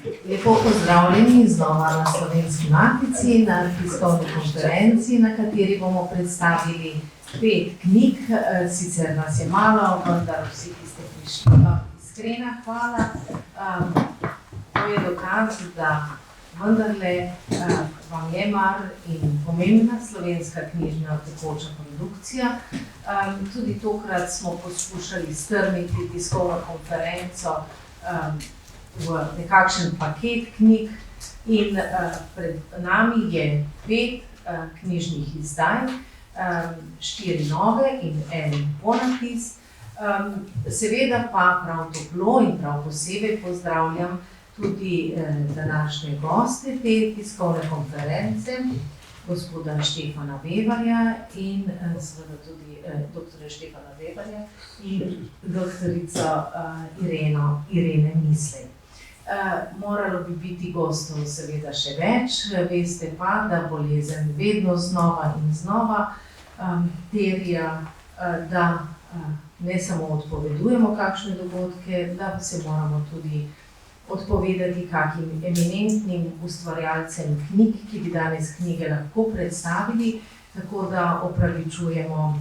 Lepo pozdravljeni znova na Slovenski matici, na tiskovni konferenci, na kateri bomo predstavili 5 knjig. Sicer nas je malo, vendar vsi, ki ste prišli, iskrena hvala. To je dokaz, da vendarle vam je mar in pomembna slovenska knjižna tekoča produkcija. Tudi tokrat smo poskušali strniti tiskovno konferenco v nekakšen paket knjig in pred nami je 5 knjižnih izdaj, 4 nove in en ponapis. Seveda pa prav toplo in prav posebej pozdravljam tudi današnje goste te tiskovne konference, gospoda Štefana Vevarja in seveda tudi doktorja Štefana Vevarja in doktorico Irene Mislej. Moralo bi biti gostov seveda še več, veste pa, da bolezen vedno znova in znova terja, da ne samo odpovedujemo kakšne dogodke, da se moramo tudi odpovedati kakim eminentnim ustvarjalcem knjig, ki bi danes knjige lahko predstavili, tako da opravičujemo,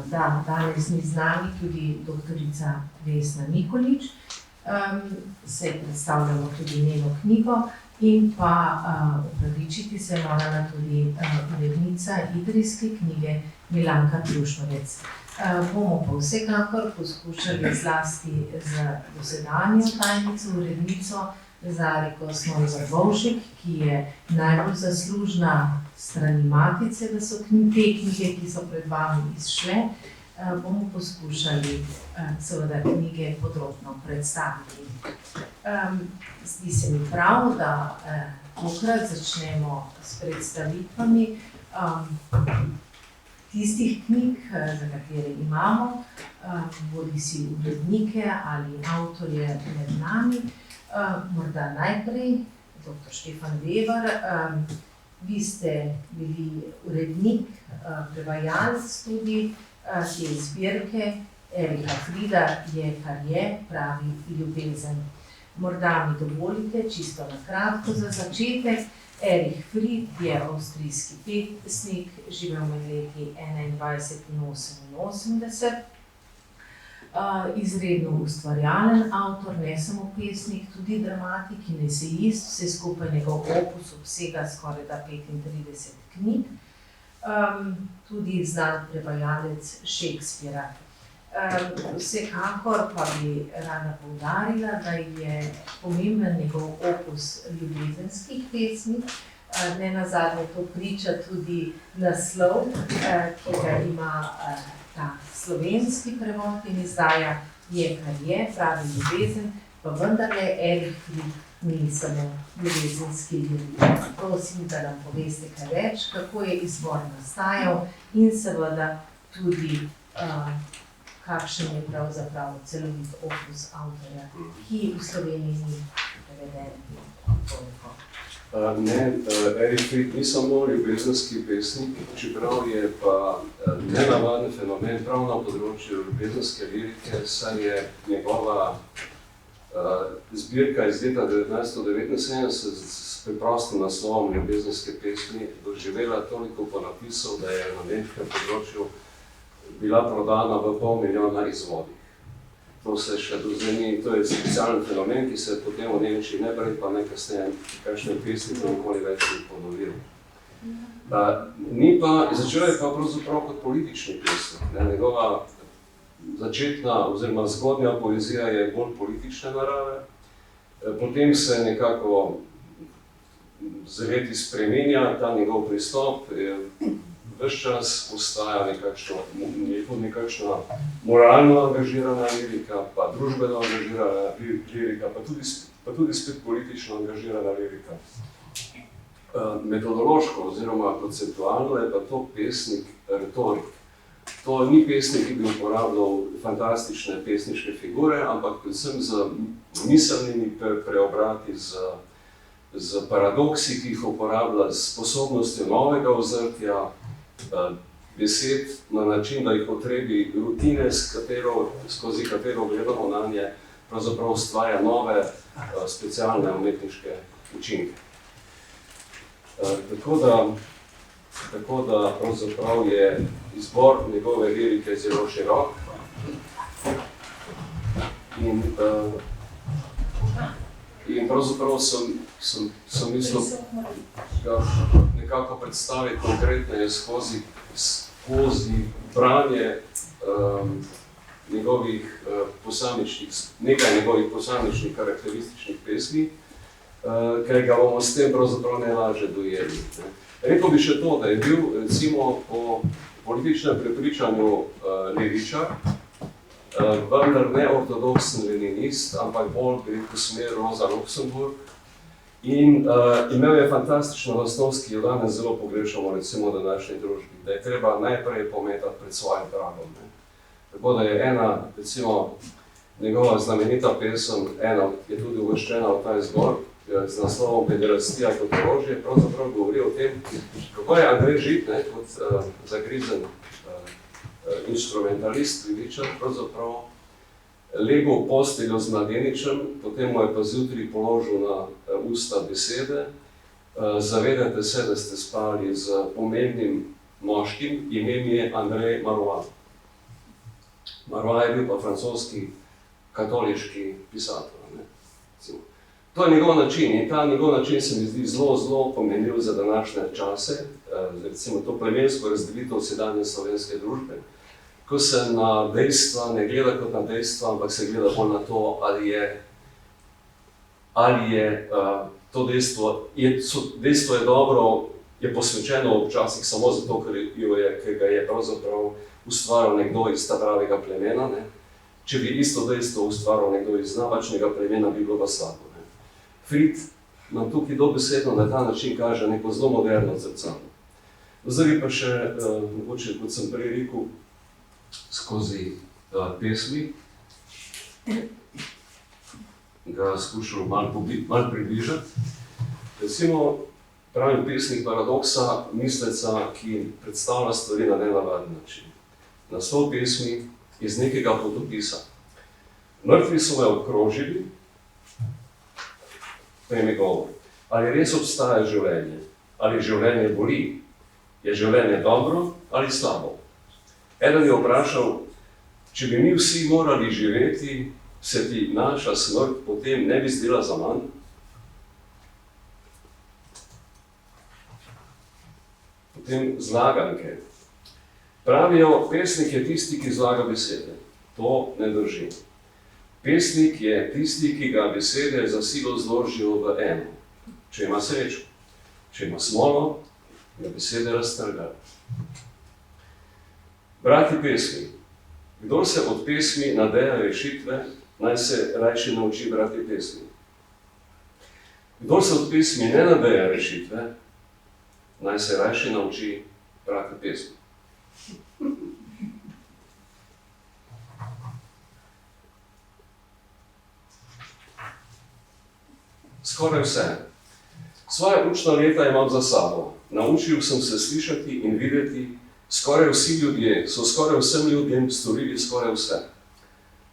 da danes ni z nami tudi doktorica Vesna Nikolič. Se predstavljamo tudi njeno knjigo in pa opravičiti se morala tudi urednica idrijske knjige Milanka Trušnovec. Bomo pa vsekakor poskušali zlasti z dosedanjo tajnico, urednico Zariko Smolj-Vrbovšek, ki je najbolj zaslužna strani matice, da so te knjige, ki so pred vami izšle, bomo poskušali seveda knjige podrobno predstaviti. Zdi se mi prav, da tokrat začnemo s predstavitvami tistih knjig, za katere imamo, bodisi urednike ali avtorje med nami. Morda najprej, dr. Štefan Vevar, vi ste bili urednik, prevajalec tudi te zbirke Erika Frida Je, kar je, pravi ljubezen. Morda mi dovolite, čisto na kratko za začetek. Erich Fried je avstrijski pesnik, živel med leti 21 in 88. Izredno ustvarjalen avtor, ne samo pesnik, tudi dramatik in esejist, vse skupaj njegov opus obsega skorajda 35 knjig. Tudi znan prevajalec Shakespeara. Vsekakor pa bi rada poudarila, da je pomemben njegov opus ljubezenskih pesmi. Nenazadnje to priča tudi naslov, ki ga ima ta slovenski prevod in izdaja Je, kar je, pravi ljubezen, pa vendarle Erich Fried ni samo ljubezenski ljubezen. Prosim, da nam poveste kaj več, kako je izbor nastajal in seveda tudi kakšen je pravzaprav celovit opus avtorja, ki v Sloveniji ni preveden toliko. Erich Fried ni samo ljubezenski pesnik, čeprav je pa nenavaden fenomen prav na področju ljubezenske lirike, saj je njegova zbirka iz leta 1979 s preprostim naslovom ljubezenske pesmi doživela toliko ponapisov, da je na nemškem področju bila prodana v 500 000 izvodih. To se še do zdaj ni, to je specialen fenomen, ki se je potem v Nemčiji ne prej, pa ne kasneje kakšne pesnike nikoli več ni ponovil. Začel je pa pravzaprav kot politični pesnik. Njegova začetna oziroma zgodnja poezija je bolj politične narave. Potem se nekako z leti spremenja ta njegov pristop. Ves čas ostaja nekakšna moralno angažirana lirika, pa družbeno angažirana lirika, pa tudi spet politično angažirana lirika. Metodološko oziroma konceptualno je pa to pesnik retorik. To ni pesnik, ki bi uporabljal fantastične pesniške figure, ampak predvsem z miselnimi preobrati, z paradoksi, ki jih uporablja, s sposobnostjo novega ozrtja, besed na način, da jih potrebi rutine, skozi katero gledamo na nje, pravzaprav ustvarja nove specialne umetniške učinke. Tako da pravzaprav je izbor njegove lirike zelo širok in pravzaprav sem mislil ga nekako predstaviti konkretneje skozi branje nekaj njegovih posamičnih karakterističnih pesmi, ker ga bomo s tem pravzaprav najlažje dojeli. Rekel bi še to, da je bil recimo po političnem prepričanju levičar, vendar ne ortodoksen leninist, ampak bolj v smer Rosa Luxemburg. In imel je fantastično lastnost, ki jo danes zelo pogrešamo, recimo v današnji družbi, da je treba najprej pometati pred svojim pragom. Tako da je ena, recimo, njegova znamenita pesem, ena je tudi uvrščena v ta izbor, z naslovom Pederastija kot orožje, pravzaprav govori o tem, kako je Andrej Žid, kot zagrizen instrumentalist, levičar, pravzaprav legel v posteljo z mladeničem, potem mu je pa zjutraj položil na usta besede. Zavedajte se, da ste spali z pomembnim moškim, imen je Andrej Marois. Marois je bil pa francoski katoliški pisatelj. To je njegov način in ta njegov način se mi zdi zelo pomenljiv za današnje čase, recimo to plemensko razdelitev sedanje slovenske družbe, ko se na dejstva ne gleda kot na dejstva, ampak se gleda bolj na to, ali je to dejstvo je dobro, je posvečeno včasih samo zato, ker ga je pravzaprav ustvaril nekdo iz ta pravega plemena. Če bi isto dejstvo ustvaril nekdo iz napačnega plemena, bi bilo pa slabo. Fried nam tukaj dobesedno na ta način kaže neko zelo moderno zrcalo. Zdaj bi pa še, mogoče, kot sem prej rekel, skozi pesmi, ga skušal malo približati. Recimo, pravim pesnik Paradoksa, misleca, ki predstavlja stvari na nenavaden način. Naslov pesmi iz nekega potopisa. Mrtvi so me obkrožili, to je mi govor. Ali res obstaja življenje? Ali življenje boli? Je življenje dobro ali slabo? Eden je vprašal, če bi mi vsi morali živeti, se ti naša smrt potem ne bi zdela za manj? Potem zlaganke. Pravijo, pesnik je tisti, ki zlaga besede. To ne drži. Pesnik je tisti, ki ga besede za silo zložijo v eno. Če ima srečo, če ima smolo, ga besede raztrgajo. Brati pesmi. Kdor se od pesmi nadeja rešitve, naj se rajši nauči brati pesmi. Kdor se od pesmi ne nadeja rešitve, naj se rajši nauči brati pesmi. Skoraj vse. Svoje učna leta imam za sabo. Naučil sem se slišati in videti. Skoraj vsi ljudje so skoraj vsem ljudem storili skoraj vse.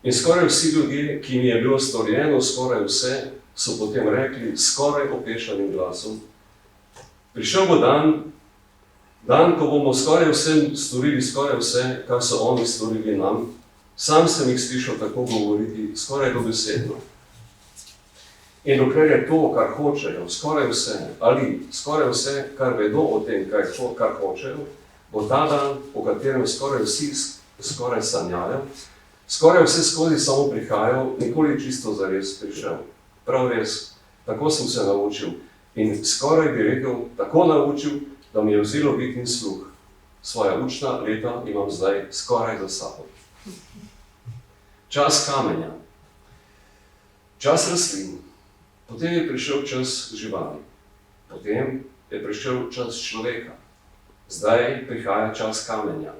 In skoraj vsi ljudje, ki mi je bilo storjeno skoraj vse, so potem rekli skoraj opešanim glasom. Prišel bo dan, ko bomo skoraj vsem storili skoraj vse, kar so oni storili nam. Sam sem jih slišal tako govoriti, skoraj dobesedno. In dokler je to, kar hočejo, skoraj vse, ali skoraj vse, kar vedo o tem, kar hočejo, bo ta dan, o katerem skoraj vsi skoraj sanjajo, skoraj vse skozi samo prihajajo, nikoli čisto zares prišel. Prav res, tako sem se naučil. In skoraj bi rekel, tako naučil, da mi je vzelo bitni sluh. Svoja učna leta imam zdaj skoraj za sabo. Čas kamenja. Čas rastlin. Potem je prišel čas živali. Potem je prišel čas človeka. Zdaj prihaja čas kamenja.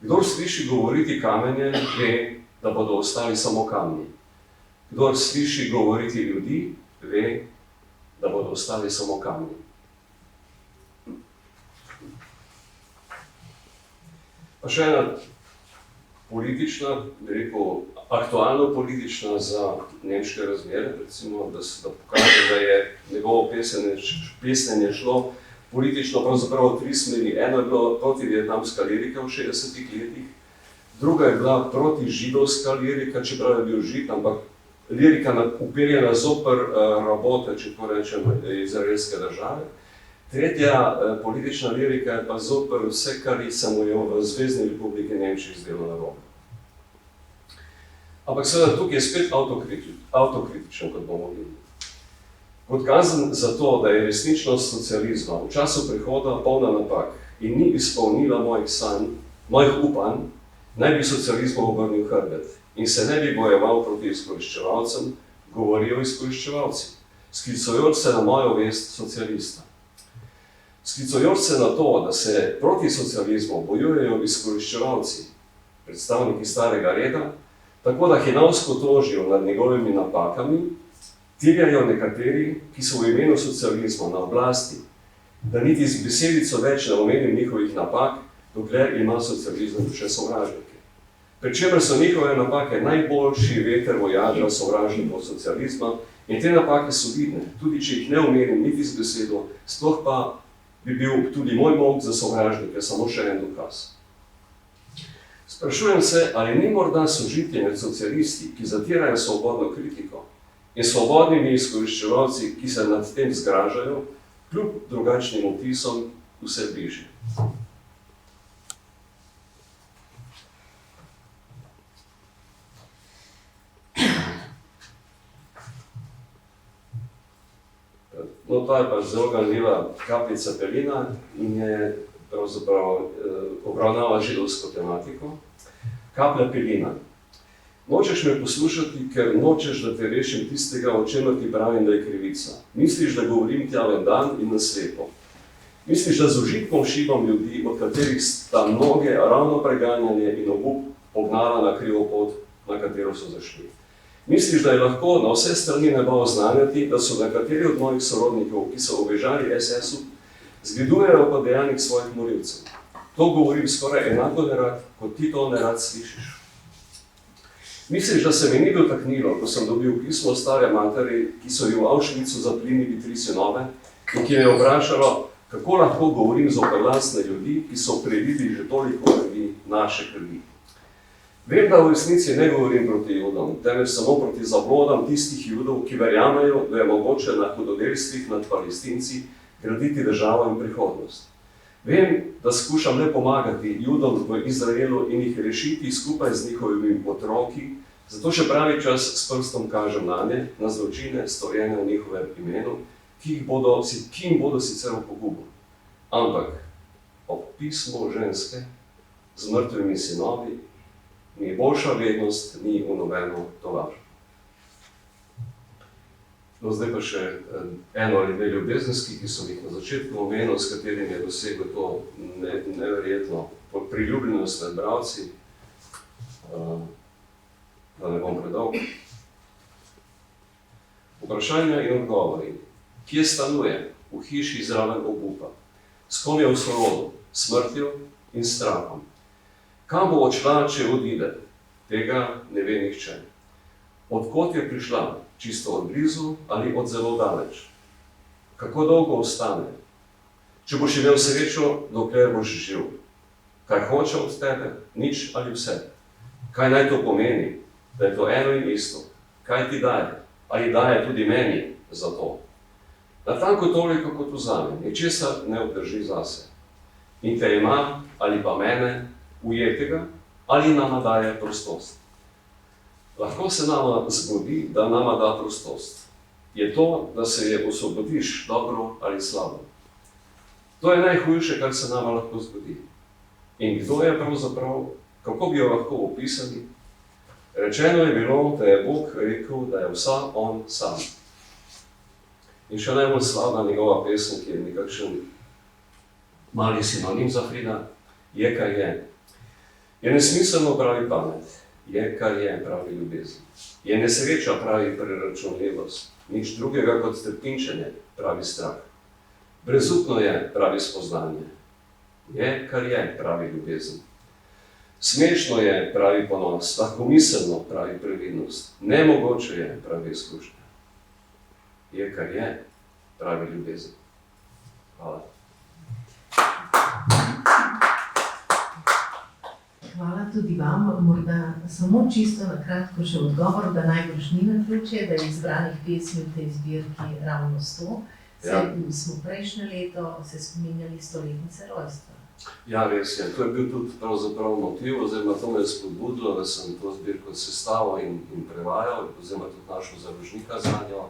Kdor sliši govoriti kamenje, ve, da bodo ostali samo kamni. Kdor sliši govoriti ljudi, ve, da bodo ostali samo kamni. Pa še ena politična, bi rekel, aktualno politična za nemške razmere, recimo, da pokaže, da je njegovo pesnjenje šlo politično pravzaprav v tri smeri. Eno je bilo protivietnamska lirika v 60-ih letih, druga je bila protižidovska lirika, čeprav je bil žid, ampak lirika uperjena zoper rabote, če tako rečem, izraelske države. Tretja politična lirika je pa zoper vse, kar se mu je v Zvezni republiki Nemčiji zdelo narobe. Ampak seveda tukaj je spet avtokritičen, kot bomo videli. Kot kazen za to, da je resničnost socializma v času prihoda polna napak in ni izpolnila mojih sanj, mojih upanj, naj bi socializmu obrnil hrbet in se ne bi bojeval proti izkoriščevalcem, govorijo izkoriščevalci, sklicujoč se na mojo vest socialista. Sklicujoč se na to, da se proti socializmu bojujejo izkoriščevalci, predstavniki starega reda, tako da hinavsko tožijo nad njegovimi napakami, terjajo nekateri, ki so v imenu socializma na oblasti, da niti z besedico več ne omenim njihovih napak, dokler ima socializem še sovražnike. Pričemer so njihove napake najboljši veter v jadra sovražnikov socializma in te napake so vidne, tudi če jih ne omenim niti z besedo, sploh pa bi bil tudi moj molk za sovražnike samo še en dokaz. Sprašujem se, ali ni morda sožitje med socialisti, ki zatirajo svobodno kritiko, in svobodnimi izkoriščevalci, ki se nad tem zgražajo, kljub drugačnim vtisom vse bližje. No, to je pa zelo ganljiva kapljica pelina in je pravzaprav obravnava židovsko tematiko. Kaplja pelina. Nočeš me poslušati, ker nočeš, da te rešim tistega, o čemer ti pravim, da je krivica. Misliš, da govorim tja en dan in na slepo. Misliš, da z užitkom šibam ljudi, od katerih sta mnoge ravno preganjanje in obup pognala na krivo pot, na katero so zašli. Misliš, da je lahko na vse strani neba oznanjati, da so nekateri od mojih sorodnikov, ki so obežali SS-u, zgledujejo po dejanjih svojih morilcev. To govorim skoraj enako nerad, kot ti to nerad slišiš. Misliš, da se mi ni dotaknilo, ko sem dobil pismo stare materi, ki so ji v Auschwitzu zaplinili 3 sinove in ki me je vprašalo, kako lahko govorim zoper lastne ljudi, ki so prelili že toliko krvi, naše krvi. Vem, da v resnici ne govorim proti Judom, temveč samo proti zablodam tistih Judov, ki verjamejo, da je mogoče na hudodelstvih nad Palestinci graditi državo in prihodnost. Vem, da skušam le pomagati Judom v Izraelu in jih rešiti skupaj z njihovimi otroki, zato še pravi čas s prstom kažem nanje, na zločine, storjene v njihovem imenu, ki jim bodo sicer v pogubo. Ampak ob pismu ženske z mrtvimi sinovi ni boljša vednost, ni v nobeno tolažbo. No, zdaj pa še eno ali dve ljubezenski, ki so jih na začetku omenil, s katerim je dosegel to neverjetno priljubljenost med bralci, da ne bom predolg. Vprašanja in odgovori. Kje stanuje? V hiši zraven obupa. S kom je v sorodu? Smrtjo in strahom. Kam bo odšla, če odide? Tega ne ve nihče. Odkot je prišla? Čisto od blizu ali od zelo daleč? Kako dolgo ostane? Če boš imel srečo, dokler boš živ. Kaj hoče od tebe? Nič ali vse? Kaj naj to pomeni? Da je to eno in isto. Kaj ti daje? Ali daje tudi meni za to? Natanko toliko, kot vzame, ničesar ne obdrži zase. In te ima, ali pa mene, ujetega, ali nama daje prostost. Lahko se nama zgodi, da nama da prostost. Je to, da se je osvobodiš dobro ali slabo. To je najhujše, kar se nama lahko zgodi. In kdo je pravzaprav, kako bi jo lahko opisali? Rečeno je bilo, da je Bog rekel, da je vsa on sam. In še najbolj slavna njegova pesem, ki je nekakšen mali sinonim za Frida, je, kar je. Je nesmiselno, pravi pamet. Je, kar je, pravi ljubezen. Je nesreča, pravi preračunljivost. Nič drugega kot trpinčenje, pravi strah. Brezupno je, pravi spoznanje. Je, kar je, pravi ljubezen. Smešno je, pravi ponos, lahkomiselno, pravi previdnost. Nemogoče je, pravi izkušnja. Je, kar je, pravi ljubezen. Hvala. Hvala tudi vam. Morda samo čisto na kratko še odgovor, da najbrž ni naključje, da je izbranih pesmi v tej zbirki ravno 100. Smo prejšnje leto se spominjali 100-letnice rojstva. Ja, res je. To je bil tudi pravzaprav motiv, oziroma to me je spodbudilo, da sem to zbirko sestavil in prevajal, oziroma tudi našel založnika za njo.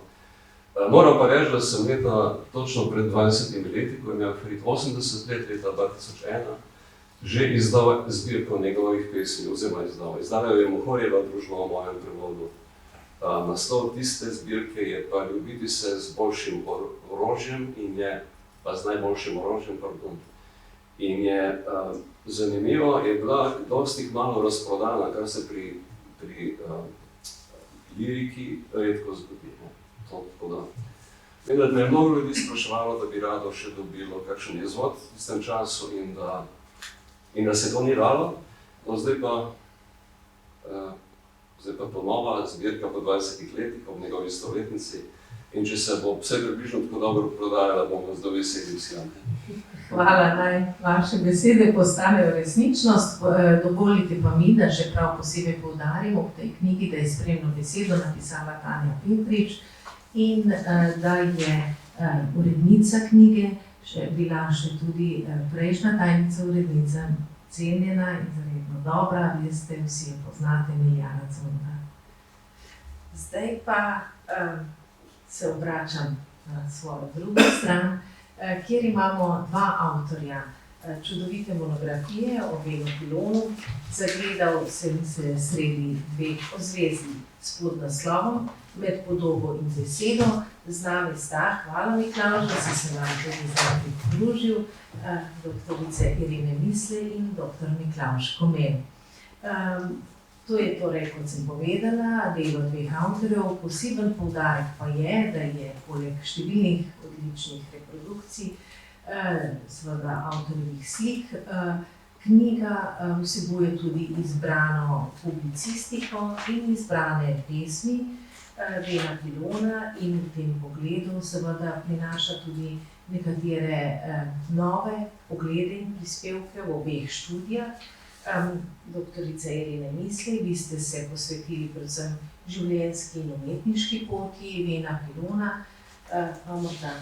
Moram pa reči, da sem točno pred 20 leti, ko je imel Frid 80 let, leta 2001, že izdal zbirko njegovih pesmi, oziroma izdala jo je Mohorjeva družba v mojem prevodu. Naslov tiste zbirke je pa Ljubiti se z boljšim orožjem in je, pa z najboljšim orožjem, pardon. In je zanimivo, je bila dosti malo razprodana, kar se pri liriki redko zgodi. Vem, da me je mnogo ljudi spraševalo, da bi rado še dobilo kakšen izvod v tistem času in da se to ni dalo. No, zdaj pa ponova zbirka po 20 letih ob njegovi 100-letnici in če se bo vse približno tako dobro prodajala, bomo zelo veseli vsi. Hvala, naj vaše besede postanejo resničnost. Dovolite pa mi, da še prav posebej poudarim ob tej knjigi, da je spremno besedo napisala Tanja Petrič in da je urednica knjige bila še tudi prejšnja tajnica urednica, cenjena in zaredno dobra, veste, vsi jo poznate, Miljana Cunda. Zdaj pa se obračam na svojo drugo stran, kjer imamo dva avtorja čudovite monografije o Belu Pilonu. Zagledal sem se sredi dveh ozvezdij s podnaslovom Med podobo in besedo. Z nami sta, hvala Miklavž, da si se nam tudi zdaj pridružil, doktorice Irene Misle in dr. Miklavž Komelj. To je torej, kot sem povedala, delo dveh avtorjev. Poseben poudarek pa je, da je poleg številnih odličnih reprodukcij, seveda avtorjevih slik, knjiga vsebuje tudi izbrano publicistiko in izbrane pesmi Bela Pilona in v tem pogledu seveda prinaša tudi nekatere nove poglede in prispevke v obeh študijah. Doktorica Irene Misle, vi ste se posvetili predvsem življenjski in umetniški poti Bela Pilona, pa morda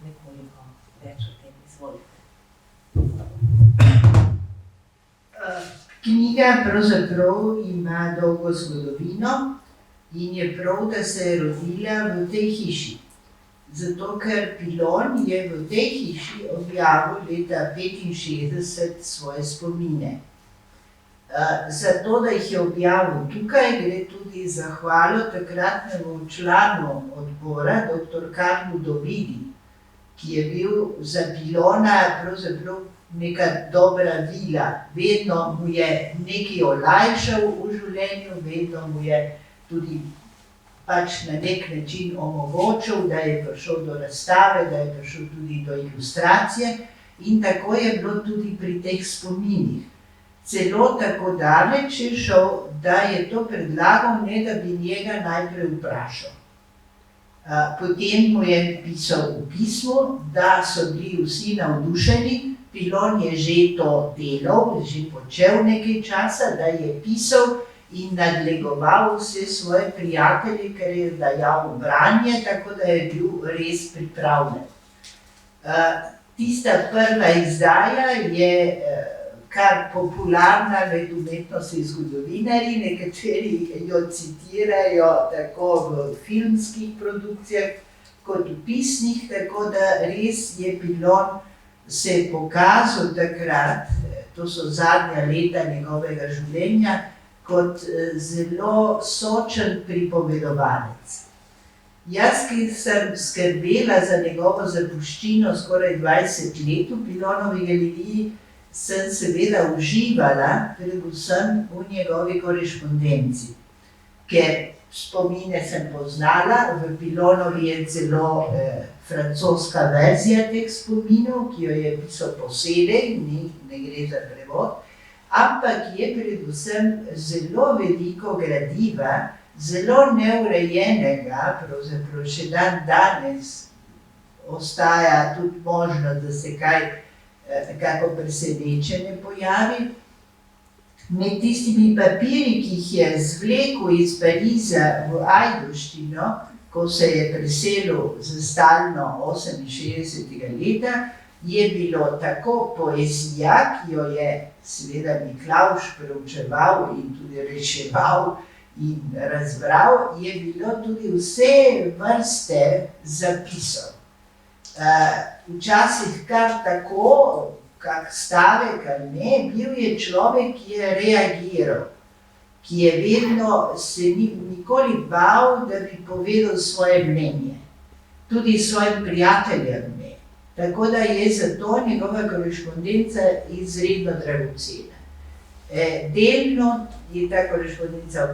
nekoliko več o tem izvolite. Knjiga pravzaprav ima dolgo zgodovino in je prav, da se je rodila v tej hiši. Zato, ker Pilon je v tej hiši objavil leta 1965 svoje spomine. Zato, da jih je objavil tukaj, gre tudi zahvalo takratnemu članu odbora, dr. Karlu Dovidi, ki je bil za Pilona pravzaprav neka dobra vila. Vedno mu je nekaj olajšal v življenju, vedno mu je tudi pač na nek način omogočil, da je prišel do razstave, da je prišel tudi do ilustracije in tako je bilo tudi pri teh spominih. Celo tako daleč je šel, da je to predlagal, ne da bi njega najprej vprašal. Potem mu je pisal v pismu, da so bili vsi navdušeni. Pilon je že to delal, že počel nekaj časa, da je pisal in nadlegoval vse svoje prijatelje, ker je dajal branje, tako da je bil res pripravljen. Tista prva izdaja je kar popularna med umetnostnimi zgodovinarji, nekateri jo citirajo tako v filmskih produkcijah kot v pisnih, tako da res je Pilon se pokazal takrat, to so zadnja leta njegovega življenja, kot zelo sočen pripovedovalec. Jaz, ki sem skrbela za njegovo zapuščino skoraj 20 let v Pilonovi galeriji, sem seveda uživala predvsem v njegovi korespondenci, ker spomine sem poznala, v Pilonovi je celo francoska verzija teh spominov, ki jo je pisal posebej, ne gre za prevod, ampak je predvsem zelo veliko gradiva, zelo neurejenega, pravzaprav še dan danes ostaja tudi možno, da se kako presenečenje pojavi. Med tistimi papiri, ki jih je zvlekel iz Pariza v Ajdovščino, ko se je preselil za stalno 68. leta, je bilo tako poezija, ki jo je seveda Miklavž preučeval in tudi reševal in razbral, je bilo tudi vse vrste zapisov. Včasih kar tako, kak stavek ali ne, bil je človek, ki je reagiral, ki je vedno se nikoli bal, da bi povedal svoje mnenje, tudi svojim prijateljem ne. Tako da je zato njegova korespondenca izredno dragocena. Delno je ta korespondenca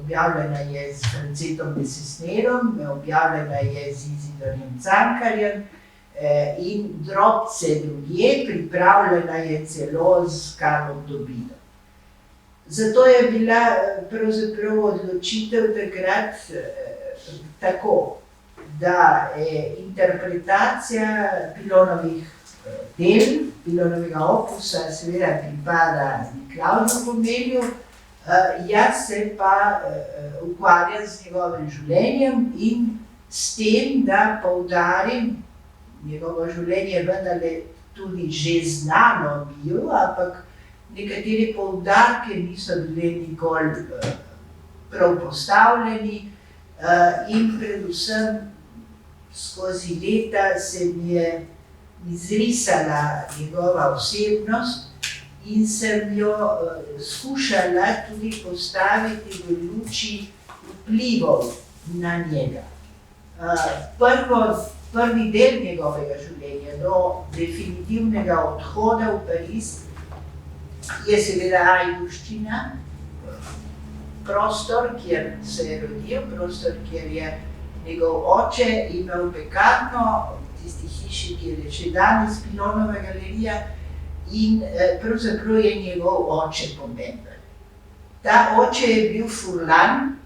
objavljena je s Francetom de Cisnerom, objavljena je z Izidorjem Cankarjem in drobce drugje, pripravljena je celo s Karlom Dobinom. Zato je bila pravzaprav odločitev takrat tako, da interpretacija Pilonovih del, Pilonovega opusa seveda pripada Miklavžu Komelju, jaz se pa ukvarjam z njegovim življenjem in s tem, da poudarim, njegovo življenje vendarle tudi že znano bil, ampak nekateri poudarki niso bili nikoli prav postavljeni in predvsem skozi leta se mi je izrisala njegova osebnost in sem jo skušala tudi postaviti v luči vplivov na njega. Prvi del njegovega življenja do definitivnega odhoda v Pariz je seveda Ajdovščina, prostor, kjer se je rodil, prostor, kjer je njegov oče imel pekarno, v tisti hiši, kjer je še danes Pilonova galerija in pravzaprav je njegov oče pomemben. Ta oče je bil furlan,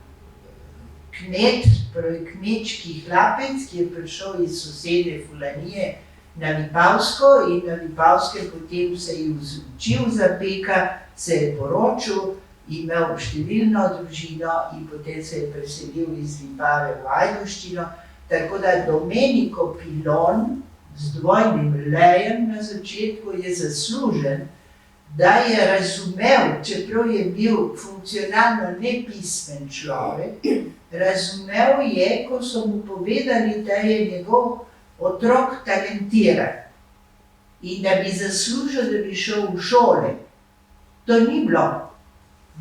kmet, pravi kmečki hlapec, ki je prišel iz sosede Fulanije na Vipavsko in na Vipavskem potem se je učil za peka, se je poročil, imel številno družino in potem se je preselil iz Vipave v Ajdovščino, tako da Domenico Pilon z dvojnim lejem na začetku je zaslužen, da je razumel, čeprav je bil funkcionalno nepismen človek, razumel je, ko so mu povedali, da je njegov otrok talentiran in da bi zaslužil, da bi šel v šole. To ni bilo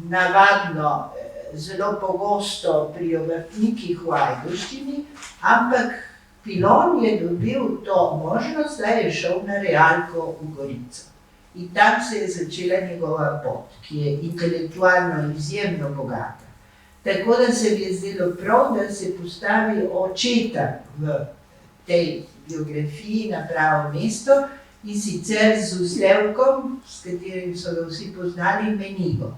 navadno, zelo pogosto pri obrtnikih v Ajdovščini, ampak Pilon je dobil to možnost, da je šel na realko v Gorico. In tam se je začela njegova pot, ki je intelektualno izjemno bogata. Tako da se mi je zdelo prav, da se postavi očeta v tej biografiji na pravo mesto in sicer z vzdevkom, s katerim so ga vsi poznali, Menigo.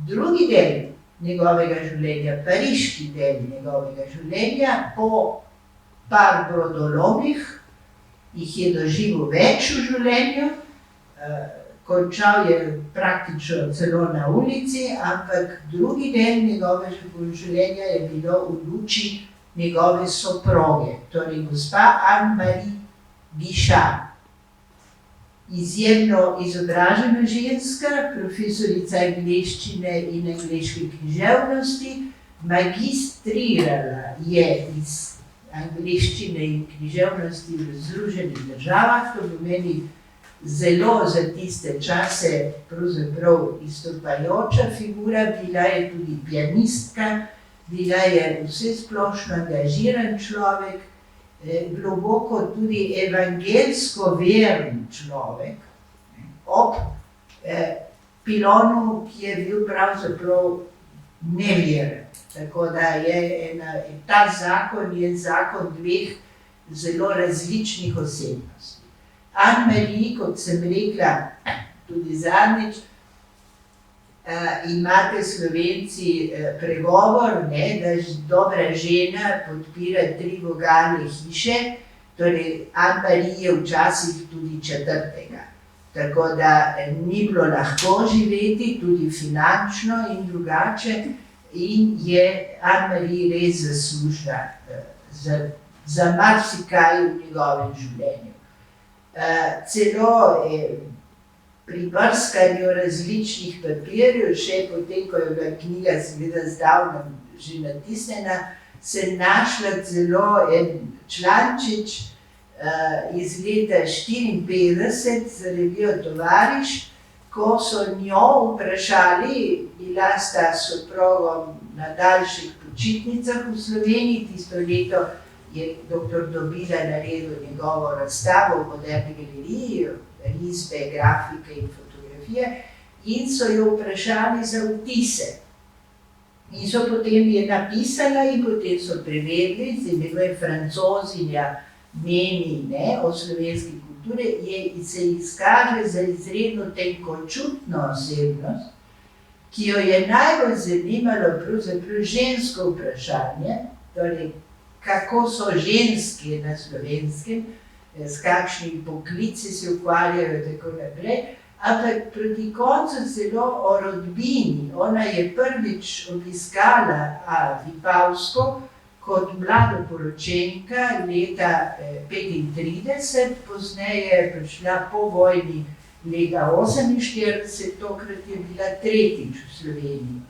Drugi del njegovega življenja, pariški del njegovega življenja, po par brodolomih, jih je doživel več v življenju, končal je praktično celo na ulici, ampak drugi del njegovega življenja je bilo v luči njegove soproge, torej gospa Anne-Marie Guichard. Izjemno izobražena ženska, profesorica angleščine in angleške književnosti, magistrirala je iz angleščine in književnosti v Združenih državah, to pomeni zelo za tiste čase pravzaprav izstopajoča figura, bila je tudi pianistka, bila je vsesplošno angažiran človek, globoko tudi evangelsko veren človek, ob Pilonu, ki je bil pravzaprav neveren. Tako da ta zakon je zakon dveh zelo različnih osebnosti. Anne-Marie, kot sem rekla, tudi zadnjič. Imate Slovenci pregovor, ne, da dobra žena podpira 3 vogalne hiše, torej Anne-Marie je včasih tudi 4. Tako da ni bilo lahko živeti, tudi finančno in drugače, in je Anne-Marie res zaslužna za marsikaj v njegovem življenju. Celo pri brskanju različnih papirjev, še potem, ko je bila knjiga seveda zdavno že natisnjena, sem našla celo en člančič iz leta 1954 za revijo Tovariš, ko so njo vprašali, bila sta s soprogom na daljših počitnicah v Sloveniji, tisto leto je dr. Dobila naredil njegovo razstavo v Moderni galeriji, risbe, grafike in fotografije, in so jo vprašali za vtise. In so potem je napisala in potem so prevedli, zdaj je Francozinja meni, ne, o slovenski kulturi, se izkaže za izredno tenkočutno osebnost, ki jo je najbolj zanimalo pravzaprav žensko vprašanje, torej kako so ženske na Slovenskem, s kakšnimi poklici se ukvarjajo in tako naprej, ampak proti koncu celo o rodbini. Ona je prvič obiskala Vipavsko kot mladoporočenka leta 1935, pozneje je prišla po vojni leta 1948, tokrat je bila 3. v Sloveniji.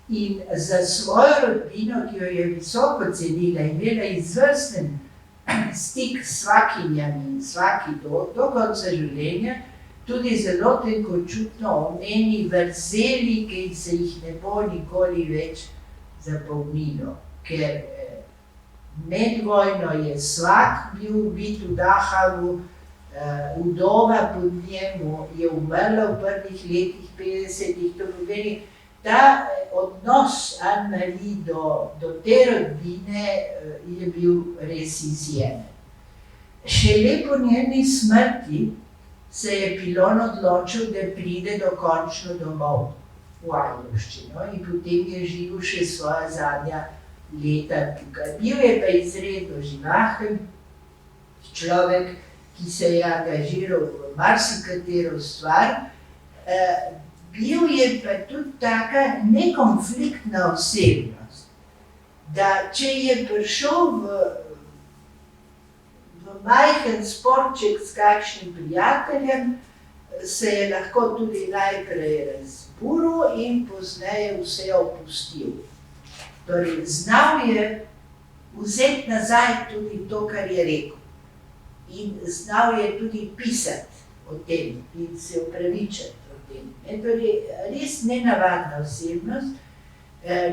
In za svojo rodbino, ki jo je visoko cenila in imela izvrsten stik s svakinjami, svaki do konca življenja, tudi zelo tenkočutno omeni vrzeli, ki se jih ne bo nikoli več zapolnilo. Ker med vojno je svak bil ubit v Dachavu, vdova pod njemu je umrla v prvih letih 50-ih, to pomeni, ta odnos Anne-Marie do te rodbine je bil res izjemen. Šele po njeni smrti se je Pilon odločil, da pride dokončno domov v Ajdovščino in potem je živel še svoja zadnja leta tukaj. Bil je pa izredno živahen človek, ki se je angažiral v marsikatero stvar. Bil je pa tudi taka nekonfliktna osebnost, da če je prišel v majhen sporček s kakšnim prijateljem, se je lahko tudi najprej razburil in pozneje vse opustil. Torej, znal je vzeti nazaj tudi to, kar je rekel. In znal je tudi pisati o tem in se opravičiti. Torej, res nenavadna osebnost.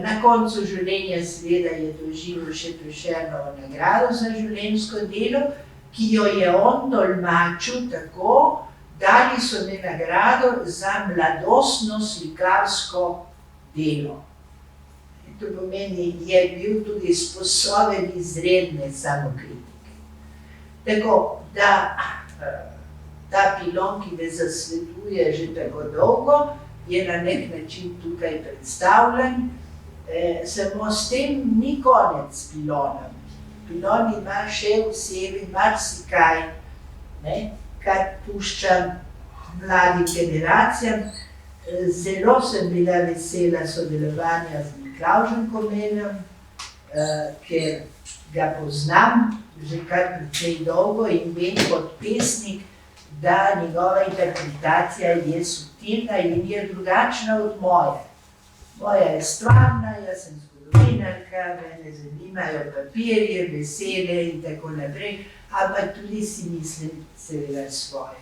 Na koncu življenja seveda je doživel še Prešernovo nagrado za življenjsko delo, ki jo je on tolmačil tako, dali so mi nagrado za mladostno slikarsko delo. To pomeni, je bil tudi sposoben izredne samokritike. Tako da ta Pilon, ki me zasleduje že tako dolgo, je na nek način tukaj predstavljen. Samo s tem ni konec s Pilonom. Pilon ima še v sebi marsikaj, kar pušča mladim generacijam. Zelo sem bila vesela sodelovanja z Miklavžem Komeljem, ker ga poznam že kar precej dolgo in vem kot pesnik, da njegova interpretacija je subtilna in je drugačna od moje. Moja je stvarna, jaz sem zgodovinarka, mene zanimajo papirje, besede in tako naprej, ampak tudi si mislim seveda svoje.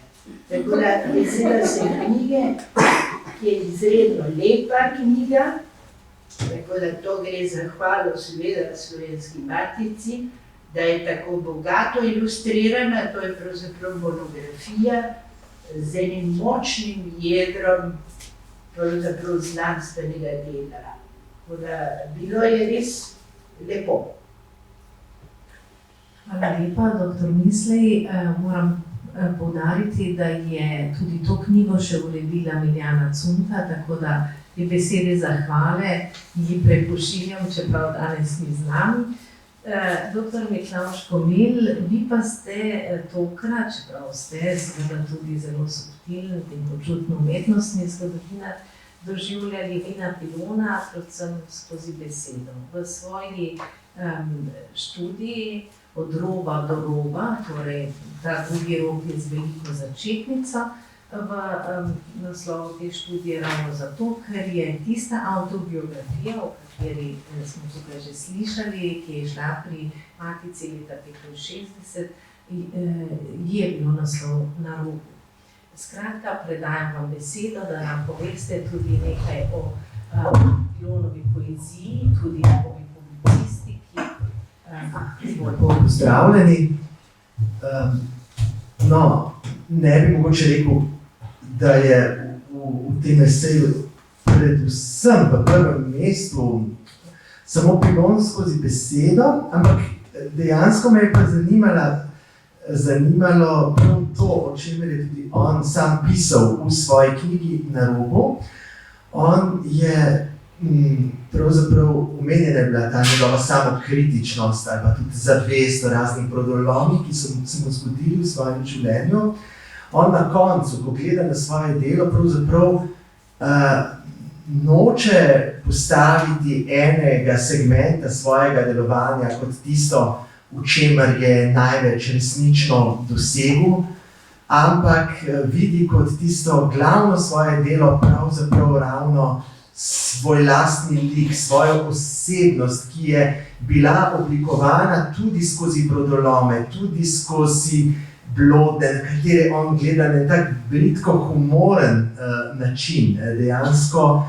Tako da vesela sem knjige, ki je izredno lepa knjiga, tako da to gre za hvalo seveda Slovenski matici, da je tako bogato ilustrirana, to je pravzaprav monografija z enim močnim jedrom pravzaprav znanstvenega dela. Bilo je res lepo. Hvala lepa, dr. Mislej. Moram poudariti, da je tudi to knjigo še uredila Miljana Cunta, tako da je besede zahvale ji prepošiljam, čeprav danes ni z nami. Dr. Miklavž Komelj, vi pa ste tokrat, čeprav ste seveda tudi zelo subtilni in počutno umetnostni zgodovinar, doživljali Vina Pilona predvsem skozi besedo. V svoji študiji Od roba do roba, torej ta drugi rob je z veliko začetnico v naslovu te študije ravno zato, ker je tista avtobiografija, o kateri smo tukaj že slišali, ki je šla pri Matici leta 65, je bilo naslov Na robu. Skratka, predajam vam besedo, da nam poveste tudi nekaj o Pilonovi poeziji, tudi o publicistiki. Pozdravljeni. Ne bi mogoče rekel, da je v tem eseju predvsem v prvem mestu samo Pilon skozi besedo, ampak dejansko me je pa zanimalo prav to, o čemer je tudi on sam pisal v svoji knjigi Na robu. On je pravzaprav omenjena je bila ta njegova samokritičnost ali pa tudi zavest o raznih brodolomih, ki so se mu zgodili v svojem življenju. On na koncu, ko gleda na svoje delo, pravzaprav noče postaviti enega segmenta svojega delovanja kot tisto, v čemer je največ resnično dosegel, ampak vidi kot tisto glavno svoje delo pravzaprav ravno svoj lastni lik, svojo osebnost, ki je bila oblikovana tudi skozi brodolome, tudi skozi blode, na katere on gleda na tak bridko humoren način. Dejansko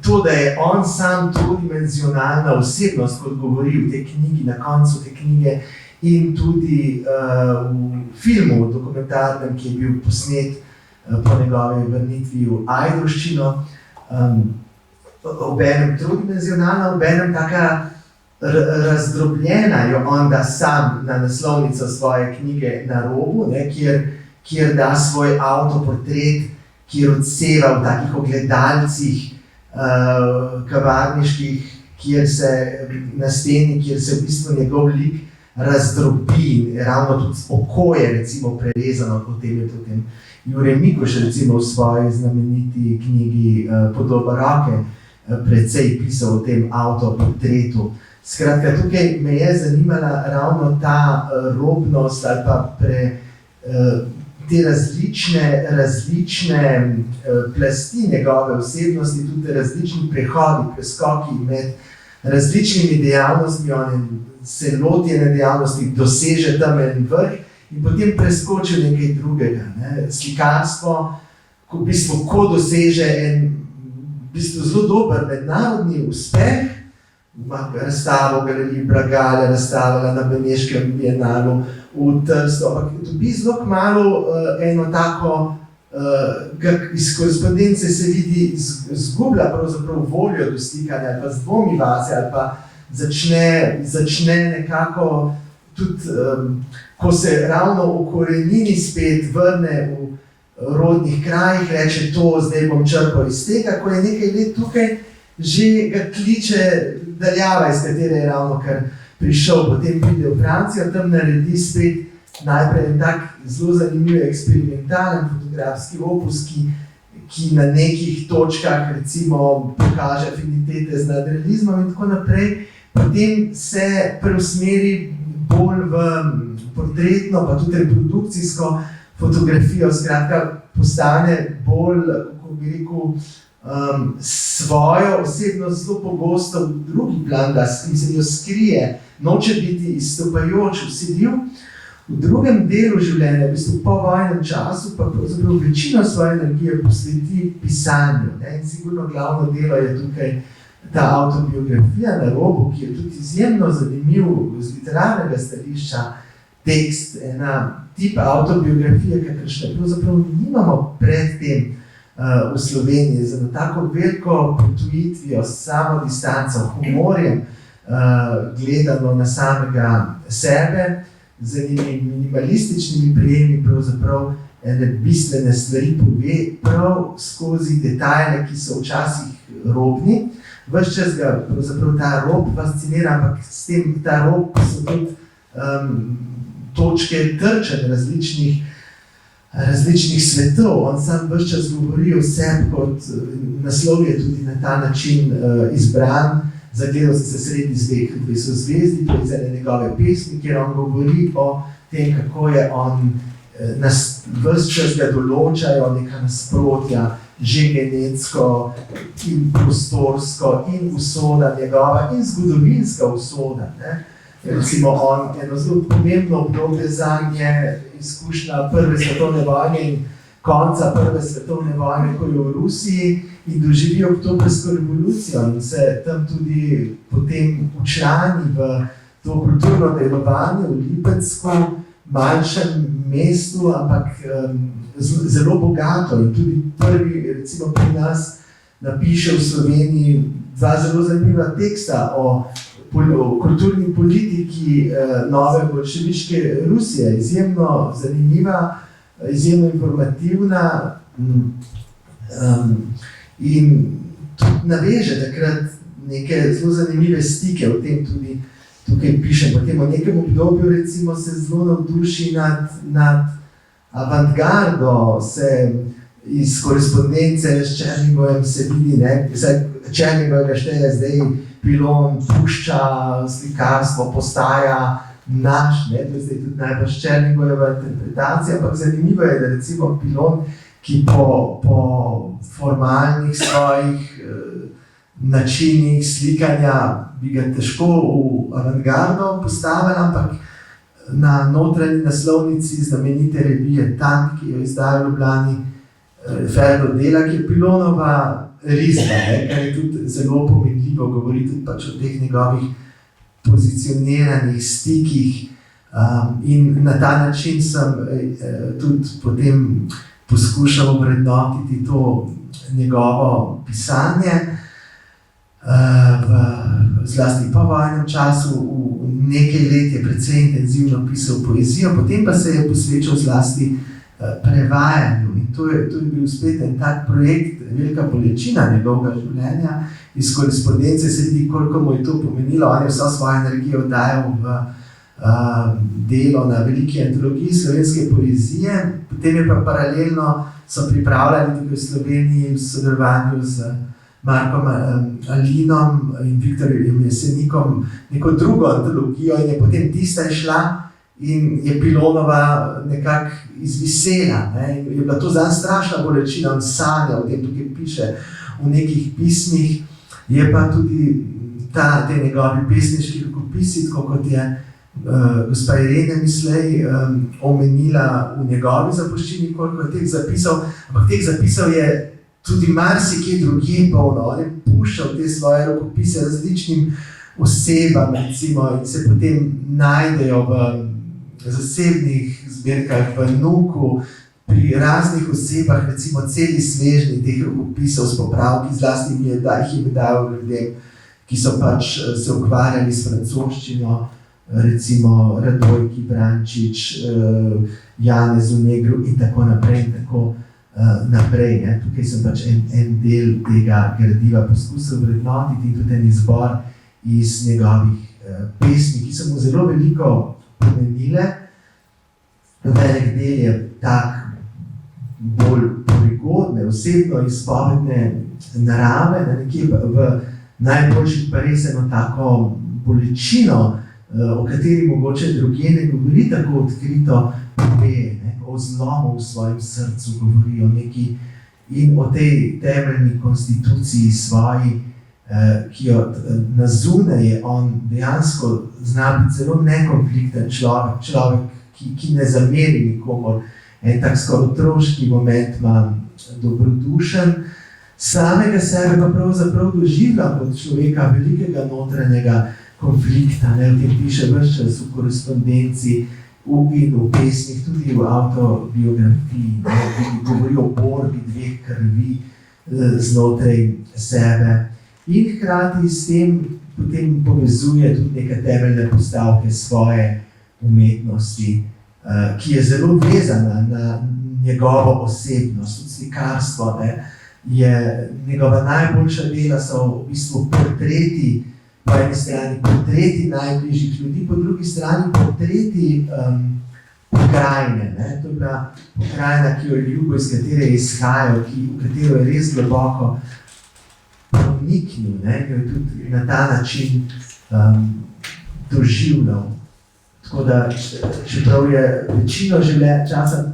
to, da je on sam trodimenzionalna osebnost, kot govori v tej knjigi, na koncu te knjige, in tudi v filmu dokumentarnem, ki je bil posnet po njegovi vrnitvi v Ajdovščino, obenem trodimenzionalna, obenem taka razdrobljena, jo on da sam na naslovnico svoje knjige Na robu, kjer da svoj avtoportret, kjer odseva v takih ogledalcih kavarniških, kjer se na steni, kjer se v bistvu njegov lik razdrobi, ravno tudi oko je recimo prerezano, potem je potem Jure Mikoš recimo v svoji znameniti knjigi Podoba roke precej pisal o tem avtoportretu. Skratka, tukaj me je zanimala ravno ta robnost ali pa te različne plasti njegove osebnosti, tudi različni prehodi, preskoki med različnimi dejavnostmi. On se loti ene dejavnosti, doseže tam en vrh in potem preskoči nekaj drugega. Slikarstvo, v bistvu, ko doseže en zelo dober mednarodni uspeh, ima razstavo v Galeriji Bragale, razstavila na Beneškem bienalu v Trstu, ampak dobi zelo kmalu eno tako, iz korespondence se vidi, zgublja pravzaprav voljo do stikanja ali pa z dvomi vase, ali pa začne nekako tudi, ko se ravno v korenini spet vrne v rodnih krajih, reče to, zdaj bom črpal iz tega, ko je nekaj let tukaj, že ga kliče daljava, iz katere je ravno kar prišel, potem pride v Francijo, tam naredi spet najprej en tak zelo zanimiv eksperimentalen fotografski opus, ki na nekih točkah recimo pokaže afinitete z nadrealizmom in tako naprej, potem se preusmeri bolj v portretno, pa tudi reprodukcijsko fotografijo, skratka postane bolj, kako bi rekel, svojo osebnost zelo pogosto v drugi plan, da se jo skrije, noče biti izstopajoč, vsiljiv. V drugem delu življenja, v bistvu po vojnem času, pa pravzaprav večino svoje energije posveti pisanju. In sigurno glavno delo je tukaj ta avtobiografija Na robu, ki je tudi izjemno zanimiv z literarnega stališča tekst, ena tip avtobiografije, kakršne pravzaprav nimamo pred tem v Sloveniji, z tako veliko potujitvijo, samo distanco, humorjem, gledano na samega sebe, z enimi minimalističnimi prijemi pravzaprav ene bistvene stvari pove prav skozi detajle, ki so včasih robni. Ves čas ga pravzaprav ta rob fascinira, ampak s tem ta rob so tudi točke trčenj različnih svetov. On sam ves čas govori o sebi kot naslov je tudi na ta način izbran. Zagledal sem se sredi dve so zvezdi, to je iz ene njegove pesmi, kjer on govori o tem, kako je on ves čas ga določajo neka nasprotja, že genetsko in prostorsko in usoda njegova in zgodovinska usoda. Ne? Recimo on eno zelo pomembno obdobje zanje izkušnja prve svetovne vojne in konca prve svetovne vojne, ko je v Rusiji in doživi oktobrsko revolucijo in se tam tudi potem včlani v to kulturno delovanje v Lipecku, manjšem mestu, ampak zelo bogato in tudi prvi, recimo pri nas, napiše v Sloveniji dva zelo zanimiva teksta o kulturni politiki nove bolševiške Rusije, izjemno zanimiva, izjemno informativna in tudi naveže takrat neke zelo zanimive stike, o tem tudi tukaj pišem. Potem v nekem obdobju recimo se zelo navduši nad avantgardo, se iz korespondence s Černigojem se vidi, ne, Černigoj ga šteje zdaj Pilon, pušča slikarstvo, postaja naš, ne, to je zdaj tudi najbolj Černigojeva interpretacija, ampak zanimivo je, da recimo Pilon, ki po formalnih svojih načinih slikanja bi ga težko v avantgardo postavili, ampak na notranji naslovnici znamenite revije Tank, ki jo izdaja v Ljubljani, Ferdo dela, ki je Pilonova risba, kar je tudi zelo pomenljivo, govori tudi pač o teh njegovih pozicioniranih stikih in na ta način sem tudi potem poskušal obrednotiti to njegovo pisanje zlasti po vojnem času. V nekaj let je precej intenzivno pisal poezijo, potem pa se je posvečal zlasti prevajanju in to je bil spet en tak projekt, velika bolečina njegovega življenja. Iz korespondence se vidi, koliko mu je to pomenilo. On je vso svojo energijo dajal v delo na veliki antologiji slovenske poezije, potem je pa paralelno so pripravljali tukaj v Sloveniji v sodelovanju z Markom Alinom in Viktorjem Jesenikom neko drugo antologijo in je potem tista šla in je Pilonova nekako izvisela. Ne? Je bila to zanj strašna bolečina, on sanja, o tem tukaj piše v nekih pismih, je pa tudi te njegovi pesniški rokopisi, tako kot je gospa Irene Mislej omenila v njegovi zapuščini, koliko je teh zapisov, ampak teh zapisov je tudi marsikje drugje polno. On je puščal te svoje rokopise različnim osebam, recimo, in se potem najdejo v zasebnih zbirkah, v Nuku, pri raznih osebah, recimo celi svežni teh rokopisov s popravki, zlasti jih je dal ljudem, ki so pač se ukvarjali s francoščino, recimo Radojki Brančič, Janezu Negru in tako naprej in tako naprej. Ne. Tukaj sem pač en del tega gradiva poskusil vrednotiti in tudi en izbor iz njegovih pesmi, ki so mu zelo veliko pomenile. Velik del je tak bolj prigodne, osebno izpovedne narave, da nekje v najboljših pa res eno tako bolečino, o kateri mogoče drugje ne govori tako odkrito, pove, o zlomu v svojem srcu govori, o neki in o tej temeljni konstituciji svoji, ki jo nazune je on dejansko zna biti zelo nekonflikten človek, ki ne zameri nikomor, en tak skoraj otroški moment ima dobrodušen, samega sebe pa pravzaprav doživlja kot človeka velikega notranjega konflikta, ne, v tem piše ves čas v korespondenci, in v pesmih, tudi v autobiografiji, ne, govori o borbi dveh krvi znotraj sebe in hkrati s tem potem povezuje tudi neke temeljne postavke svoje umetnosti, ki je zelo vezana na njegovo osebnost, tudi slikarstvo. Njegova najboljša dela so v bistvu portreti, po eni strani portreti najbližjih ljudi, po drugi strani portreti pokrajine. To je bila pokrajina, ki jo je ljubil, iz katere je izhajal, v katero je res globoko proniknil, jo je tudi na ta način doživljal. Tako da, čeprav je večino časa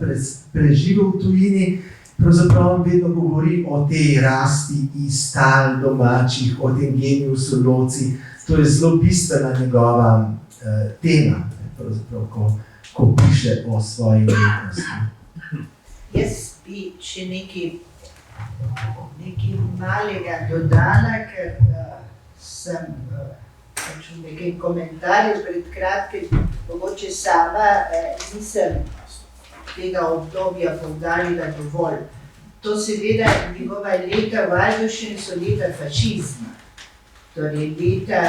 preživel v tujini, pravzaprav vedno govori o tej rasti iz tal domačih, o tem geniju solovci. To je zelo bistvena njegova tema, pravzaprav, ko piše o svoji umetnosti. Jaz bi še nekaj malega dodala, ker sem v nekem komentarju pred kratkim, mogoče sama nisem tega obdobja poudarila dovolj. To seveda njegova leta v Ajdovščini so leta fašizma, torej leta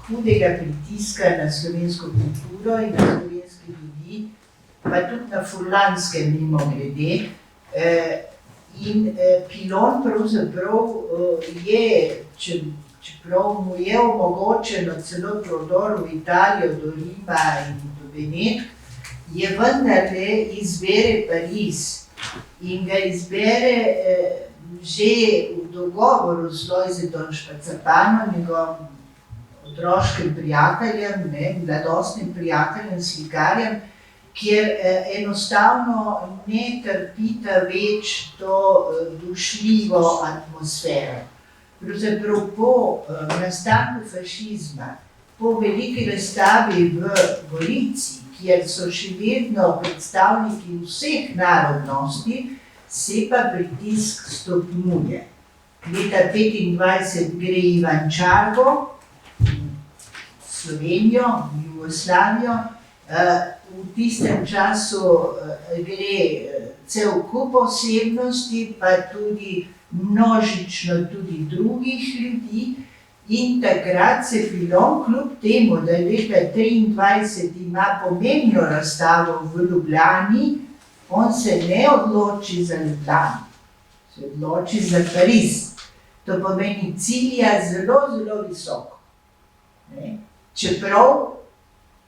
hudega pritiska na slovensko kulturo in na slovenske ljudi, pa tudi na furlanskem mimogrede. In Pilon pravzaprav je, čeprav mu je omogočeno celo prodor v Italijo do Rima in do Benetk, je vendarle izbere Pariz in ga izbere že v dogovoru z Lojzetom Špacapanom, njegovim otroškim prijateljem, mladostnim prijateljem, slikarjem, kjer enostavno ne trpita več to dušljivo atmosfero. Pravzaprav po nastanku fašizma, po veliki razstavi v Gorici, kjer so še vedno predstavniki vseh narodnosti, se pa pritisk stopnjuje. Leta 1925 gre Ivan Čargo v Slovenijo, v Jugoslavijo. V tistem času gre cel kup osebnosti, pa tudi množično tudi drugih ljudi. In takrat se Pilon, kljub temu, da leta 1923 ima pomembno razstavo v Ljubljani, on se ne odloči za Ljubljano, se odloči za Pariz. To pomeni cilja zelo, zelo visoko. Čeprav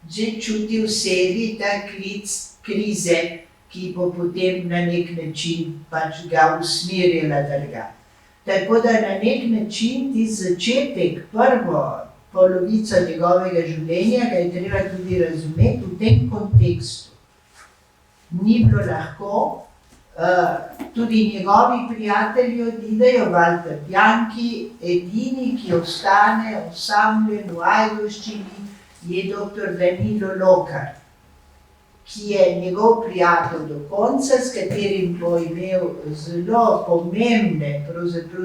že čuti v sebi ta klic krize, ki bo potem na nek način pač ga usmerjala drugam. Tako da na nek način ti začetek, prvo polovico njegovega življenja, ga je treba tudi razumeti v tem kontekstu. Ni bilo lahko, tudi njegovi prijatelji odidejo, Walter Bianchi, edini, ki ostane osamljen v Ajdovščini, je dr. Danilo Lokar, ki je njegov prijatelj do konca, s katerim bo imel zelo pomembne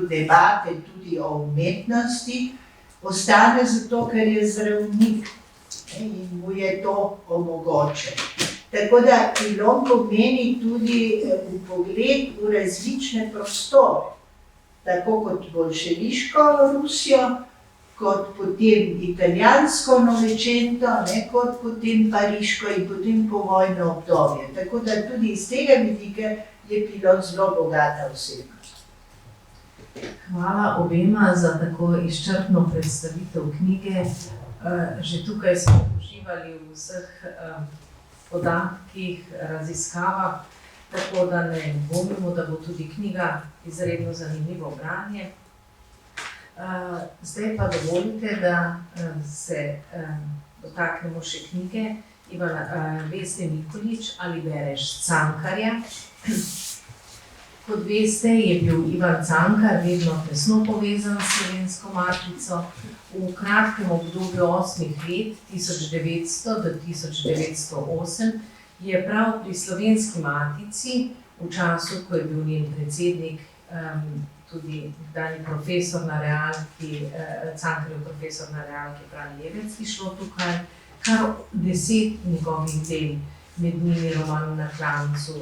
debate tudi o umetnosti, ostane zato, ker je zdravnik in mu je to omogočeno. Tako da Pilon pomeni tudi vpogled v različne prostore, tako kot bolševiško Rusijo, kot potem italijansko Novecento, kot potem pariško in potem povojno obdobje. Tako da tudi iz tega vidika je Pilon zelo bogata osebnost. Hvala obema za tako izčrpno predstavitev knjige. Že tukaj smo uživali v vseh podatkih, raziskavah, tako da ne dvomimo, da bo tudi knjiga izredno zanimivo branje. Zdaj pa dovolite, da se dotaknemo še knjige Ivana Vesne Mikolič Ali bereš Cankarja. Kot veste, je bil Ivan Cankar vedno tesno povezan s Slovensko matico. V kratkem obdobju 8 let, 1900 do 1908, je prav pri Slovenski matici, v času, ko je bil njen predsednik, tudi nekdanji profesor na realki, Cankarjev profesor na realki Fran Levec, išlo tukaj kar 10 njegovih del, med njimi Roman na klancu,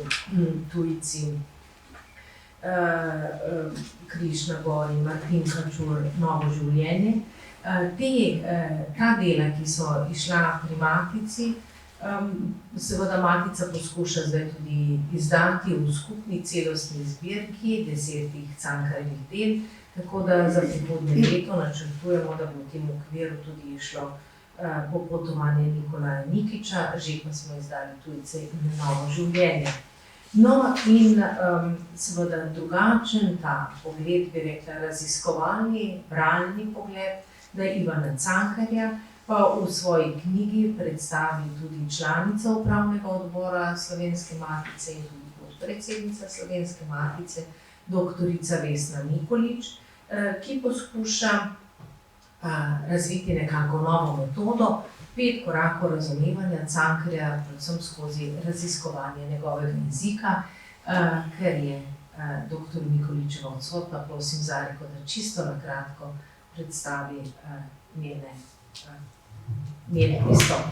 Tujci, Križ na gori, Martin Kačur, Novo življenje. Ta dela, ki so išla pri matici, Seveda Matica poskuša zdaj tudi izdati v skupni celostni zbirki 10 Cankarjevih del, tako da za prihodnje leto načrtujemo, da bo v tem okviru tudi išlo popotovanje Nikolaja Nikića, že pa smo izdali Tujce in novo življenje. No in seveda drugačen ta pogled, bi rekla raziskovalni, bralni pogled na Ivana Cankarja, pa v svoji knjigi predstavi tudi članica upravnega odbora Slovenske matice in tudi podpredsednica Slovenske matice, doktorica Vesna Nikolič, ki poskuša razviti nekako novo metodo 5 korakov razumevanja Cankarja, predvsem skozi raziskovanje njegovega jezika, ker je dr. Nikoličeva odsotna, prosim Zariko, da čisto na kratko predstavi njen pristop.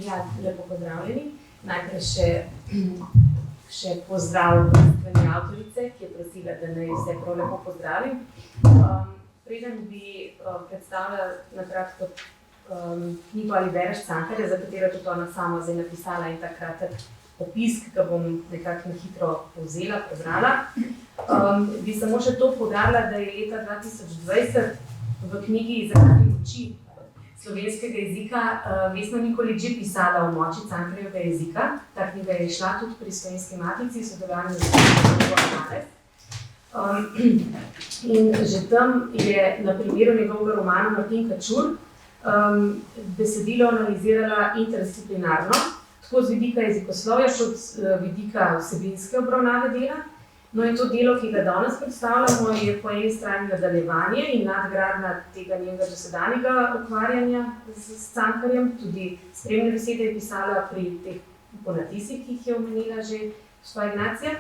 Ja, lepo pozdravljeni. Najprej še pozdrav strani avtorice, ki je prosila, da naj vse prav lepo pozdravim. Preden bi predstavila na kratko knjigo Ali bereš Cankarja, za katero tudi ona sama zdaj napisala in ta kratek opis, ki ga bom nekako hitro povzela, prebrala. Bi samo še to poudarila, da je leta 2020 v knjigi Zakaj moči slovenskega jezika Vesna Nikolič že pisala o moči Cankarjevega jezika. Ta knjiga je izšla tudi pri Slovenski matici, sodelovanje z Slovensko. In že tam je na primeru njegovega romana Martin Kačur besedilo analizirala interdisciplinarno, tako z vidika jezikoslovja kot z vidika vsebinske obravnave dela. No in to delo, ki ga danes predstavljamo, je po eni strani nadaljevanje in nadgradnja tega njenega dosedanjega ukvarjanja s Cankarjem, tudi spremne besede je pisala pri teh ponatisih, ki jih je omenila že gospa Ignacija.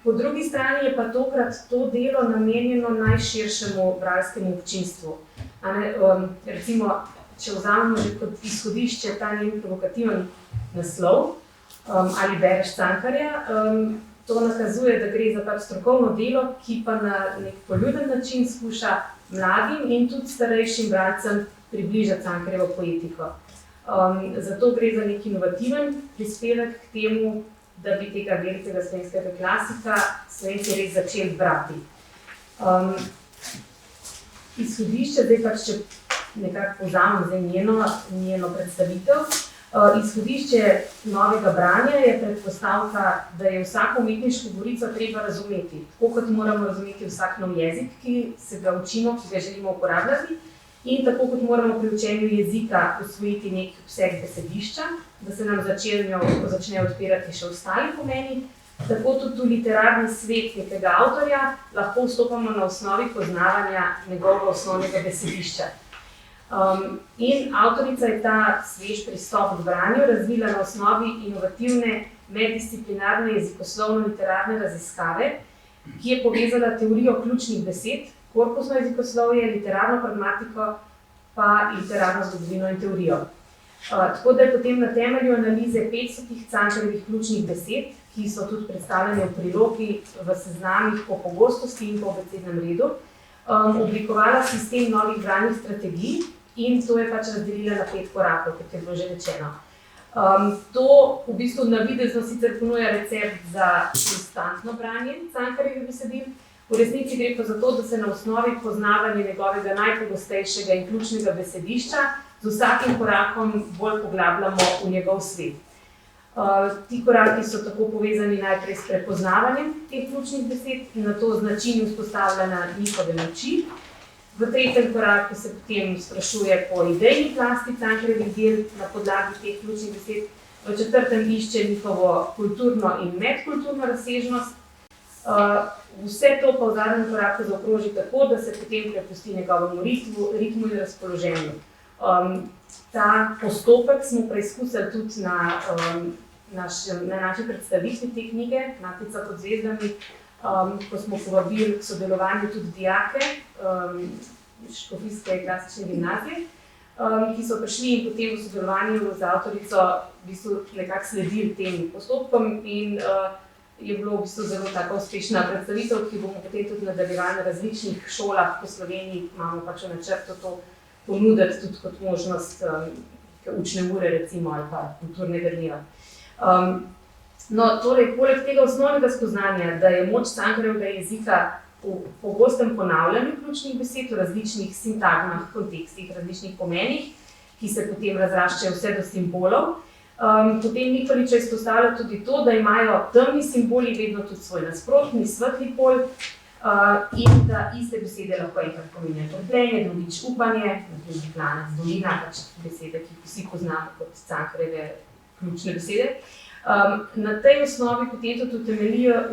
Po drugi strani je pa tokrat to delo namenjeno najširšemu bralskemu občinstvu. Recimo, če vzamemo že kot izhodišče ta njen provokativen naslov, Ali bereš Cankarja, to nakazuje, da gre za strokovno delo, ki pa na nek poljuden način skuša mladim in tudi starejšim bralcem približati Cankarjevo poetiko. Zato gre za nek inovativen prispevek k temu, da bi tega velikega slovenskega klasika Slovenci res začeli brati. Izhodišče, zdaj če nekako povzamem njeno predstavitev, izhodišče novega branja je predpostavka, da je vsako umetniško govorico treba razumeti, tako kot moramo razumeti vsak nov jezik, ki se ga učimo, ki ga želimo uporabljati, in tako kot moramo pri učenju jezika usvojiti nek obseg besedišča, da se nam začnejo odpirati še ostali pomeni, tako tudi v literarni svet nekega avtorja lahko vstopamo na osnovi poznavanja njegovega osnovnega besedišča. In avtorica je ta svež pristop k branju razvila na osnovi inovativne meddisciplinarne jezikoslovno-literarne raziskave, ki je povezala teorijo ključnih besed, korpusno jezikoslovje, literarno pragmatiko pa literarno zgodovino in teorijo. Tako da je potem na temelju analize 500 Cankarjevih ključnih besed, ki so tudi predstavljene v prilogi v seznamih po pogostosti in po abecednem redu, oblikovala sistem novih bralnih strategij in to je razdelila na 5 korakov, kot je bilo že rečeno. To v bistvu navidezno sicer ponuja recept za konstantno branje Cankarjevih besedil, v resnici gre pa za to, da se na osnovi poznavanja njegovega najpogostejšega in ključnega besedišča z vsakim korakom bolj poglabljamo v njegov svet. Ti koraki so tako povezani najprej s prepoznavanjem teh ključnih besed in nato z načini vzpostavljanja njihove moči. V tretjem koraku se potem sprašuje po idejni plasti Cankarjevih del na podlagi teh ključnih besed, v četrtem išče njihovo kulturno in medkulturno razsežnost. Vse to pa v zadnjem koraku zaokroži tako, da se potem prepusti njegovemu ritmu in razpoloženju. Ta postopek smo preizkusili tudi na naši predstavitvi te knjige, Matica pod zvezdami, ko smo povabili k sodelovanju tudi dijake Škofijske klasične gimnazije, ki so prišli in potem v sodelovanju z avtorico v bistvu nekako sledili tem postopkom in je bilo v bistvu zelo tako uspešna predstavitev, ki bomo potem tudi nadaljevali na različnih šolah po Sloveniji, imamo pač v načrtu to ponuditi tudi kot možnost učne ure, recimo, ali pa kulturnega dneva. No, torej, poleg tega osnovnega spoznanja, da je moč Cankarjevega jezika v pogostem ponavljanju ključnih besed v različnih sintagmah, kontekstih, različnih pomenih, ki se potem razraščajo vse do simbolov. Potem Nikolič izpostavlja tudi to, da imajo temni simboli vedno tudi svoj nasprotni, svetli pol, in da iste besede lahko enkrat pomenijo trpljenje, drugič upanje, naprimer klanec, dolina, pač besede, ki vsi poznamo kot Cankarjeve ključne besede. Na tej osnovi potem tudi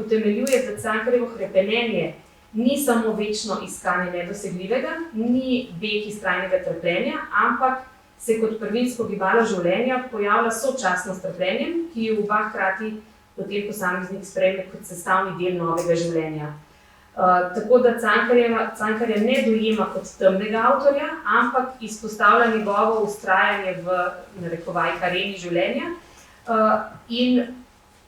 utemeljuje, da Cankarjevo hrepenenje ni samo večno iskanje nedosegljivega, ni beg iz trajnega trpljenja, ampak se kot prvinsko gibalo življenja pojavlja sočasno s trpljenjem, ki jo oba hkrati potem posameznik sprejme kot sestavni del novega življenja. Tako da Cankarja ne dojema kot temnega avtorja, ampak izpostavlja njegovo vztrajanje v narekovaj kareni življenja in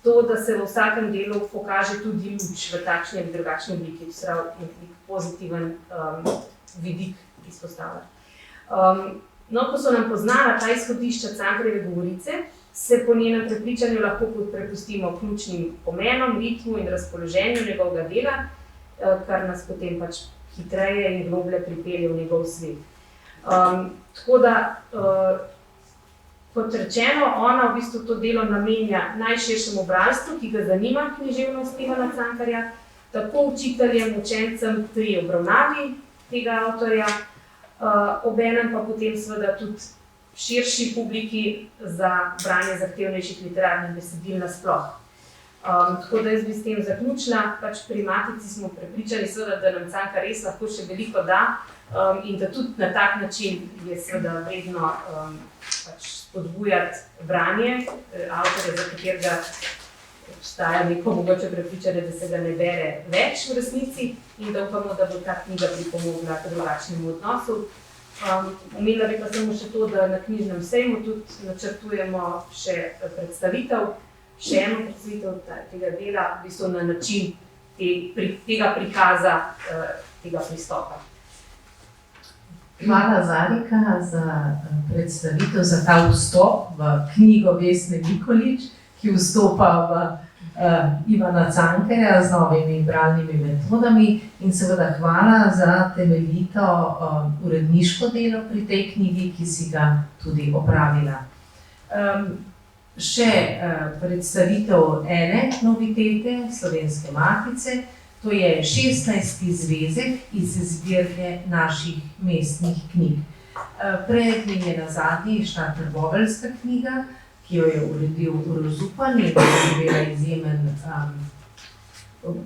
to, da se v vsakem delu pokaže tudi luč v takšni ali drugačni obliki, nek pozitiven vidik izpostavlja. No, ko so nam poznala ta izhodišča Cankarjeve govorice, se po njenem prepričanju lahko prepustimo ključnim pomenom, ritmu in razpoloženju njegovega dela, kar nas potem pač hitreje in globlje pripelje v njegov svet. Tako da, kot rečeno, ona v bistvu to delo namenja najširšemu bralstvu, ki ga zanima književnost Ivana Cankarja, tako učiteljem, učencem pri obravnavi tega avtorja, obenem pa potem seveda tudi širši publiki za branje zahtevnejših literarnih besedil nasploh. Tako da jaz bi s tem zaključila, pač pri Matici smo prepričani seveda, da nam Cankar res lahko še veliko da in da tudi na tak način je seveda vredno pač spodbujati branje avtorja, za katerega obstaja neko mogoče prepričanje, da se ga ne bere več v resnici in da upamo, da bo ta knjiga pripomogla k drugačnemu odnosu. Omenila bi pa samo še to, da na knjižnem sejmu tudi načrtujemo še predstavitev, še eno predstavitev tega dela, v bistvu na način tega prikaza, tega pristopa. Hvala Zarika za predstavitev, za ta vstop v knjigo Vesne Nikolič, ki vstopa v Ivana Cankarja z novimi bralnimi metodami in seveda hvala za temeljito uredniško delo pri tej knjigi, ki si ga tudi opravila. Še predstavitev ene novitete Slovenske Matice, to je 16. zvezek iz zbirke naših mestnih knjig. Pred njim je nazadnje izšla trboveljska knjiga, ki jo je uredil Uroš Zupan in je bila izjemen,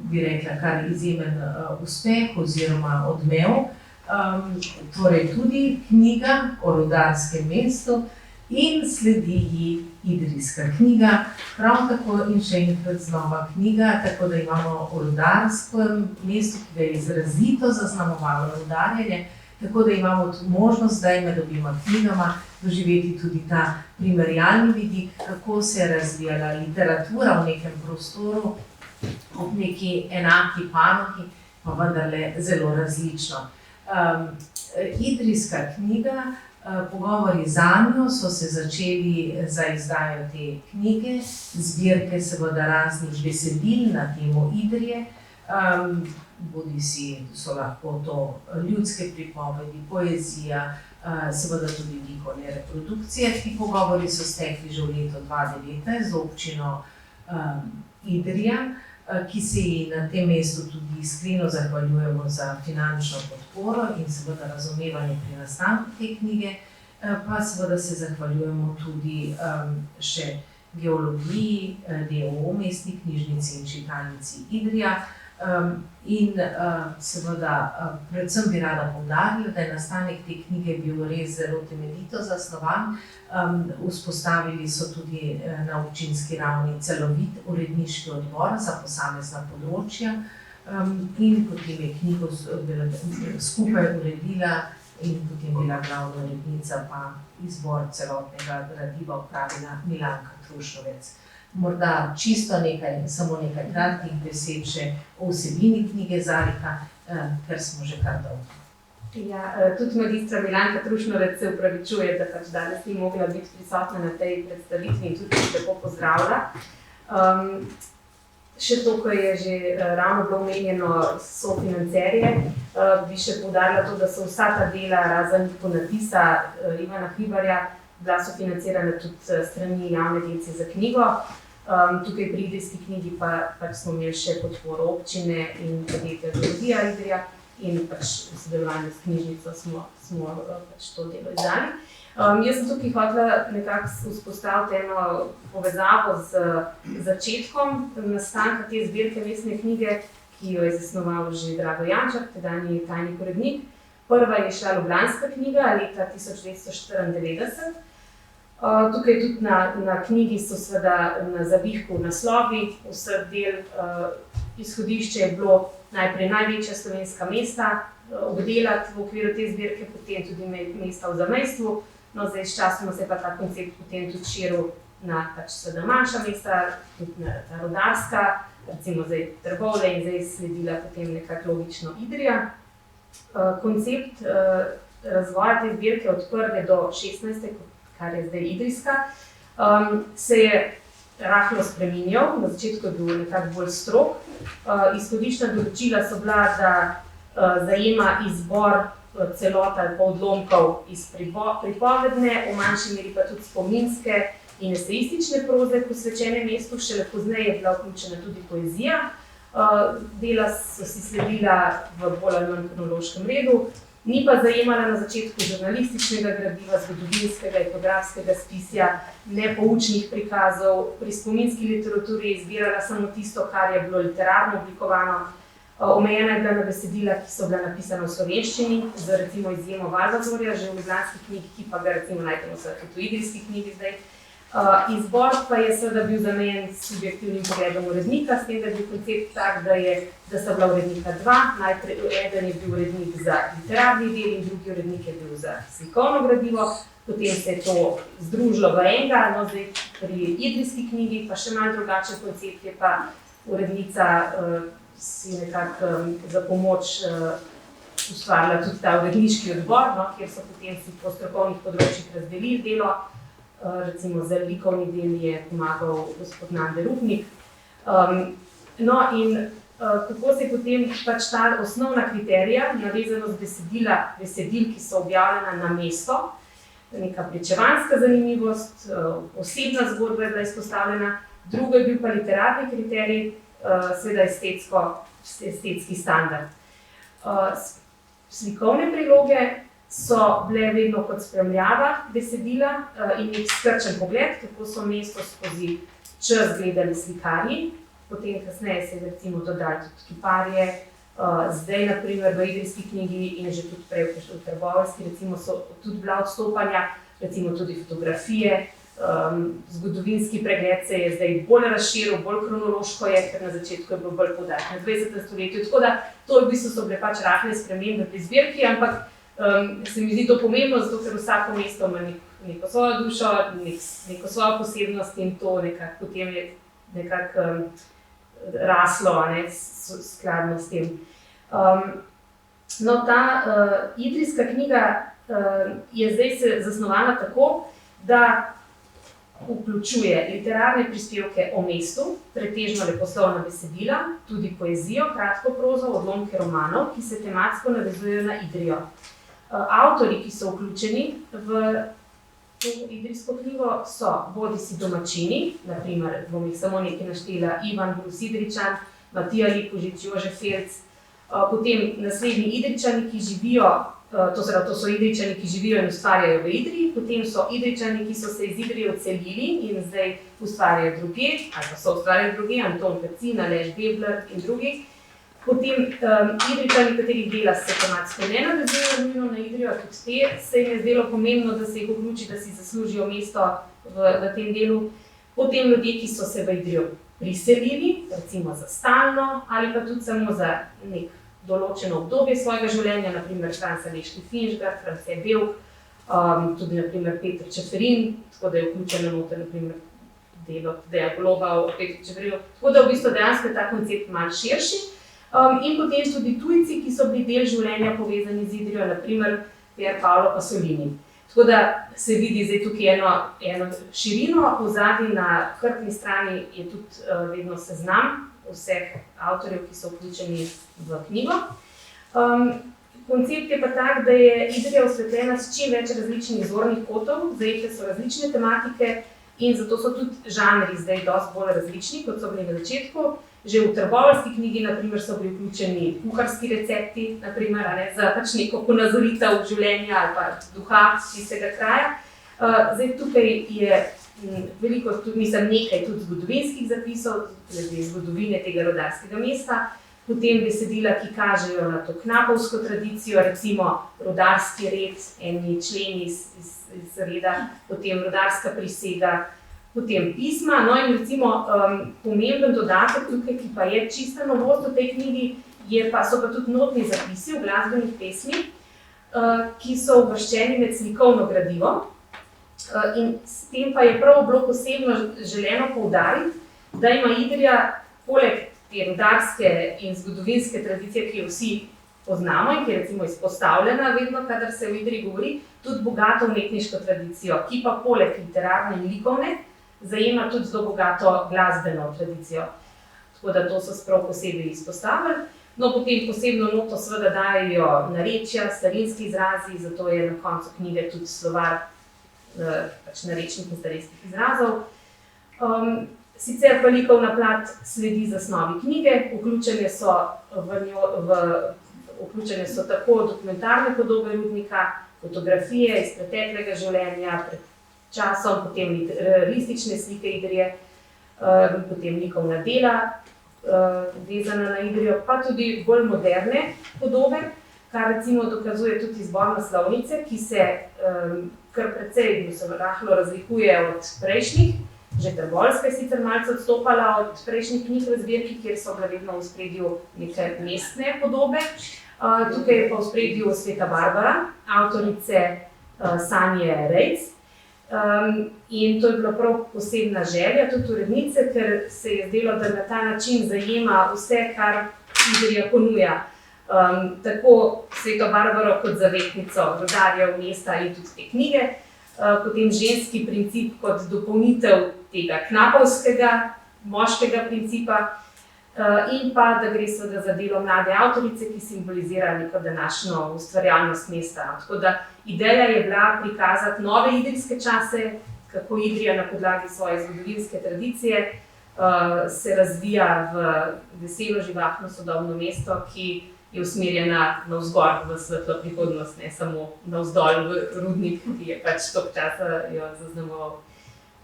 bi rekla, kar izjemen uspeh oziroma odmev. Torej tudi knjiga o rudarskem mestu in sledi ji idrijska knjiga, prav tako in še enkrat znova knjiga, tako da imamo o rudarskem mestu, ki ga je izrazito zaznamovalo rudarjenje, tako da imamo tudi možnost zdaj med obima knjigama doživeti tudi ta primerjalni vidik, kako se je razvijala literatura v nekem prostoru, ob neki enaki panogi, pa vendarle zelo različno. Idrijska knjiga, pogovori zanjo so se začeli za izdajo te knjige, zbirke seveda raznih besedil na temo Idrije, bodisi so lahko to ljudske pripovedi, poezija, seveda tudi likovne reprodukcije. Ti pogovori so stekli že v letu 2019 z občino Idrija, ki se ji na tem mestu tudi iskreno zahvaljujemo za finančno podporo in seveda razumevanje pri nastanku te knjige, pa seveda se zahvaljujemo tudi še Geologiji, DOO mestni knjižnici in čitalnici Idrija. In seveda predvsem bi rada poudarila, da je nastanek te knjige bil res zelo temeljito zasnovan. Vzpostavili so tudi na občinski ravni celovit uredniški odbor za posamezna področja in potem je knjigo skupaj uredila in potem bila glavna urednica pa izbor celotnega gradiva opravila Milanka Trušnovec. Morda čisto samo nekaj kratkih besed še o vsebini knjige Zarika, ker smo že kar dolgo. Ja, tudi magistra Milanka Trušnorec se upravičuje, da pač danes ni mogla biti prisotna na tej predstavitvi in tudi tako pozdravlja. Še to, ko je že ravno bilo omenjeno sofinancerje, bi še poudarila to, da so vsa ta dela razen ponapisa Ivana Hribarja bila sofinancirana tudi strani Javne agencije za knjigo. Tukaj pri idrijski knjigi pač smo imeli še podporo občine in podjetja Geodezija Idrija in pač v sodelovanju s knjižnico smo pač to delo izdali. Jaz sem tukaj hotela nekako vzpostaviti eno povezavo z začetkom nastanka te zbirke Vestne knjige, ki jo je zasnoval že Drago Jančar, tedanji tajnik urednik. Prva je šla Ljubljanska knjiga leta 1994. Tukaj tudi na knjigi so seveda na zavihku naslovi vseh del. Izhodišče je bilo najprej največja slovenska mesta obdelati v okviru te zbirke, potem tudi mesta v zamejstvu. No, zdaj sčasoma se je pa ta koncept potem tudi širil na pač seveda manjša mesta, tudi na ta rudarska, recimo zdaj Trbovlje in zdaj sledila potem nekako logično Idrija. Koncept razvoja te zbirke od 1. do 16., kar je zdaj idrijska, se je rahlo spreminjal. Na začetku je bil nekako bolj strog. Izhodiščna določila so bila, da zajema izbor celot ali pa odlomkov iz pripovedne, v manjši meri pa tudi spominske in esejistične proze posvečene mestu, šele pozneje je bila vključena tudi poezija. Dela so si sledila v bolj ali manj kronološkem redu. Ni pa zajemala na začetku žurnalističnega gradiva, zgodovinskega, etnografskega spisja, nepoučnih prikazov. Pri spominski literaturi je izbirala samo tisto, kar je bilo literarno oblikovano. Omejena je bila na besedila, ki so bila napisana v slovenščini, z recimo izjemo Valvazorja, že v ljubljanski knjigi, ki pa ga recimo najdemo tudi v idrijski knjigi zdaj. Izbor pa je seveda bil zamejen s subjektivnim pogledom urednika, s tem, da je bil koncept tak, da sta bila urednika dva. Najprej eden je bil urednik za literarni del in drugi urednik je bil za slikovno gradivo. Potem se je to združilo v enega, no zdaj pri idrijski knjigi pa še manj drugačen koncept je pa urednica si nekako za pomoč ustvarila tudi ta uredniški odbor, no, kjer so potem si po strokovnih področjih razdelili delo. Recimo za likovni del je pomagal gospod Nande Rupnik. No in kako se je potem pač ta osnovna kriterija, navezanost besedil, ki so objavljena na mesto, neka pričevanska zanimivost, osebna zgodba je bila izpostavljena, drugo je bil pa literarni kriterij, seveda estetski standard. Slikovne priloge so bile vedno kot spremljava besedila in nek skrčen pogled, kako so mesto skozi čas gledali slikarji, potem kasneje se je recimo dodali tudi kiparje, zdaj naprimer v idrijski knjigi in že tudi prej v Trboveljski recimo so tudi bila odstopanja, recimo tudi fotografije, zgodovinski pregled se je zdaj bolj razširil, bolj kronološko je, ker na začetku je bilo bolj poudarek na 20. stoletju, tako da to v bistvu so bile pač rahle spremembe pri zbirki, ampak se mi zdi to pomembno, zato ker vsako mesto ima neko svojo dušo, neko svojo posebnost in to nekako potem je nekako raslo, ne, skladno s tem. No, ta idrijska knjiga je zdaj se zasnovana tako, da vključuje literarne prispevke o mestu, pretežno leposlovna besedila, tudi poezijo, kratko prozo, odlomke romanov, ki se tematsko navezujejo na Idrijo. Avtorji, ki so vključeni v to idrijsko knjigo, so bodisi domačini, naprimer, bom jih samo nekaj naštela, Ivan Brus Idrijčan, Matija Lipužič, Jožef Felc, potem naslednji Idrijčani, ki živijo, to so Idrijčani, ki živijo in ustvarjajo v Idriji, potem so Idrijčani, ki so se iz Idrije odselili in zdaj ustvarjajo druge, ali pa so ustvarjali druge, Anton Pecin, Aleš Bebler in drugi. Potem Idrijčani, katerih dela se tematsko ne navezujejo nujno na Idrijo, tudi te se jim je zdelo pomembno, da se jih vključi, da si zaslužijo mesto v tem delu. Potem ljudje, ki so se v Idrijo priselili, recimo za stalno ali pa tudi samo za nek določeno obdobje svojega življenja, naprimer Franz Aleš Finžgar, France Belk, tudi naprimer Peter Čeferin, tako da je vključeno noter naprimer delo Deja Goloba o Petru Čeferinu. Tako da v bistvu dejansko je ta koncept malo širši. In potem tudi tujci, ki so bili del življenja povezani z Idrijo, naprimer Pier Paolo Pasolini. Tako da se vidi zdaj tukaj eno širino, ozadaj na hrbtni strani je tudi vedno seznam vseh avtorjev, ki so vključeni v knjigo. Koncept je pa tak, da je Idrija osvetljena s čim več različnih zornih kotov, zajete so različne tematike in zato so tudi žanri zdaj dosti bolj različni, kot so bili na začetku. Že v trboveljski knjigi, naprimer, so bili vključeni kuharski recepti, naprimer, za pač neko ponazoritev življenja ali pa duha tistega kraja. Zdaj tukaj je veliko, nekaj tudi zgodovinskih zapisov, glede zgodovine tega rudarskega mesta, potem besedila, ki kažejo na to knapovsko tradicijo, recimo rudarski red, eni členi iz reda, potem rudarska prisega, potem pisma, no in recimo pomemben dodatek tukaj, ki pa je čista novost v tej knjigi, so pa tudi notni zapisi v glasbenih pesmih, ki so uvrščeni med slikovno gradivo. In s tem pa je prav bilo posebno želeno poudariti, da ima Idrija poleg te rudarske in zgodovinske tradicije, ki jo vsi poznamo in ki je recimo izpostavljena vedno, kadar se o Idriji govori, tudi bogato umetniško tradicijo, ki pa poleg literarne in likovne zajema tudi zelo bogato glasbeno tradicijo. Tako da to so prav posebej izpostavili. No, potem posebno noto seveda dajejo narečja, starinski izrazi, zato je na koncu knjige tudi slovar narečnih in starinskih izrazov. Sicer pa likovna plat sledi zasnovi knjige, vključene so tako dokumentarne podobe rudnika, fotografije iz preteklega življenja, pred časom, potem realistične slike Idrije, potem likovna dela, vezana na Idrijo, pa tudi bolj moderne podobe, kar recimo dokazuje tudi izbor naslovnice, ki se kar precej rahlo razlikuje od prejšnjih. Že Trboveljska je sicer malce odstopala od prejšnjih knjig v zbirki, kjer so bile vedno v ospredju neke mestne podobe. Tukaj je pa v ospredju Sveta Barbara, avtorice Sanje Rejc. In to je bila prav posebna želja tudi urednice, ker se je zdelo, da na ta način zajema vse, kar Idrija ponuja. Tako Sveto Barbaro kot zavetnico rudarjev mesta in tudi te knjige, potem ženski princip kot dopolnitev tega knapovskega, moškega principa in pa, da gre seveda za delo mlade avtorice, ki simbolizira neko današnjo ustvarjalnost mesta. Tako da ideja je bila prikazati nove idrijske čase, kako Idrija na podlagi svoje zgodovinske tradicije se razvija v veselo, živahno, sodobno mesto, ki je usmerjena navzgor v svetlo prihodnost, ne samo navzdol v rudnik, ki je pač toliko časa jo zaznamoval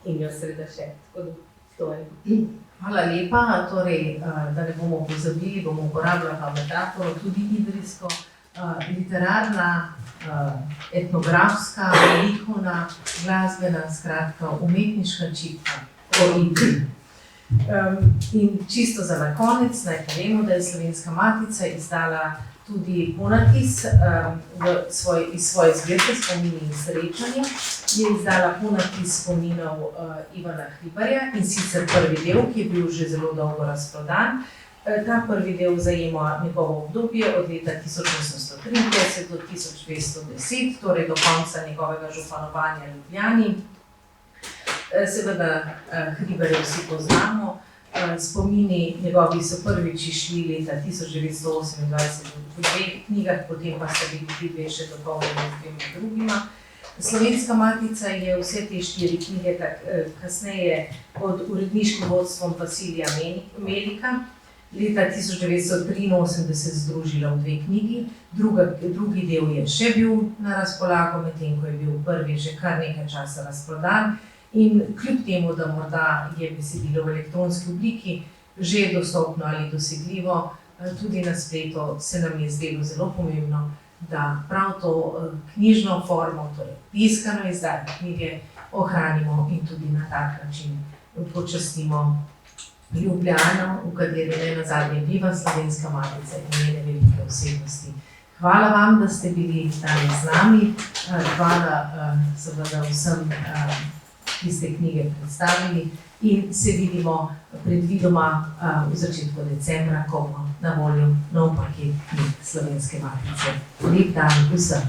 in jo seveda še. Tako da to je. Hvala lepa. Torej, da ne bomo pozabili, bomo uporabljali metaforo tudi idrijsko, literarna, etnografska, likovna, glasbena, skratka umetniška čitka o Idriji. In čisto za na konec naj povemo, da je Slovenska matica izdala tudi ponatis iz svoje zbirke Spomini in srečanja. Je izdala ponatis spominov Ivana Hribarja in sicer prvi del, ki je bil že zelo dolgo razprodan. Ta prvi del zajema njegovo obdobje od leta 1853 do 1210, torej do konca njegovega županovanja v Ljubljani. Seveda Hribarja vsi poznamo. Spomini njegovi so prvič išli leta 1928 v dveh knjigah, potem pa so bili dve še dopolnjeni z dvema drugima. Slovenska matica je vse te 4 knjige kasneje pod uredniškim vodstvom Vasilija Melika leta 1983 združila v 2 knjigi. Drugi del je še bil na razpolago, medtem ko je bil prvi že kar nekaj časa razprodan. In kljub temu, da morda je besedilo v elektronski obliki že dostopno ali dosegljivo, tudi na spletu se nam je zdelo zelo pomembno, da prav to knjižno formo, torej tiskano izdajo knjige, ohranimo in tudi na tak način počastimo Ljubljano, v kateri nenazadnje biva Slovenska matica in njene velike osebnosti. Hvala vam, da ste bili danes z nami. Hvala seveda vsem, ki ste knjige predstavili in se vidimo predvidoma v začetku decembra, ko bomo na voljo nov paket knjig Slovenske matice. Lep dan vsem!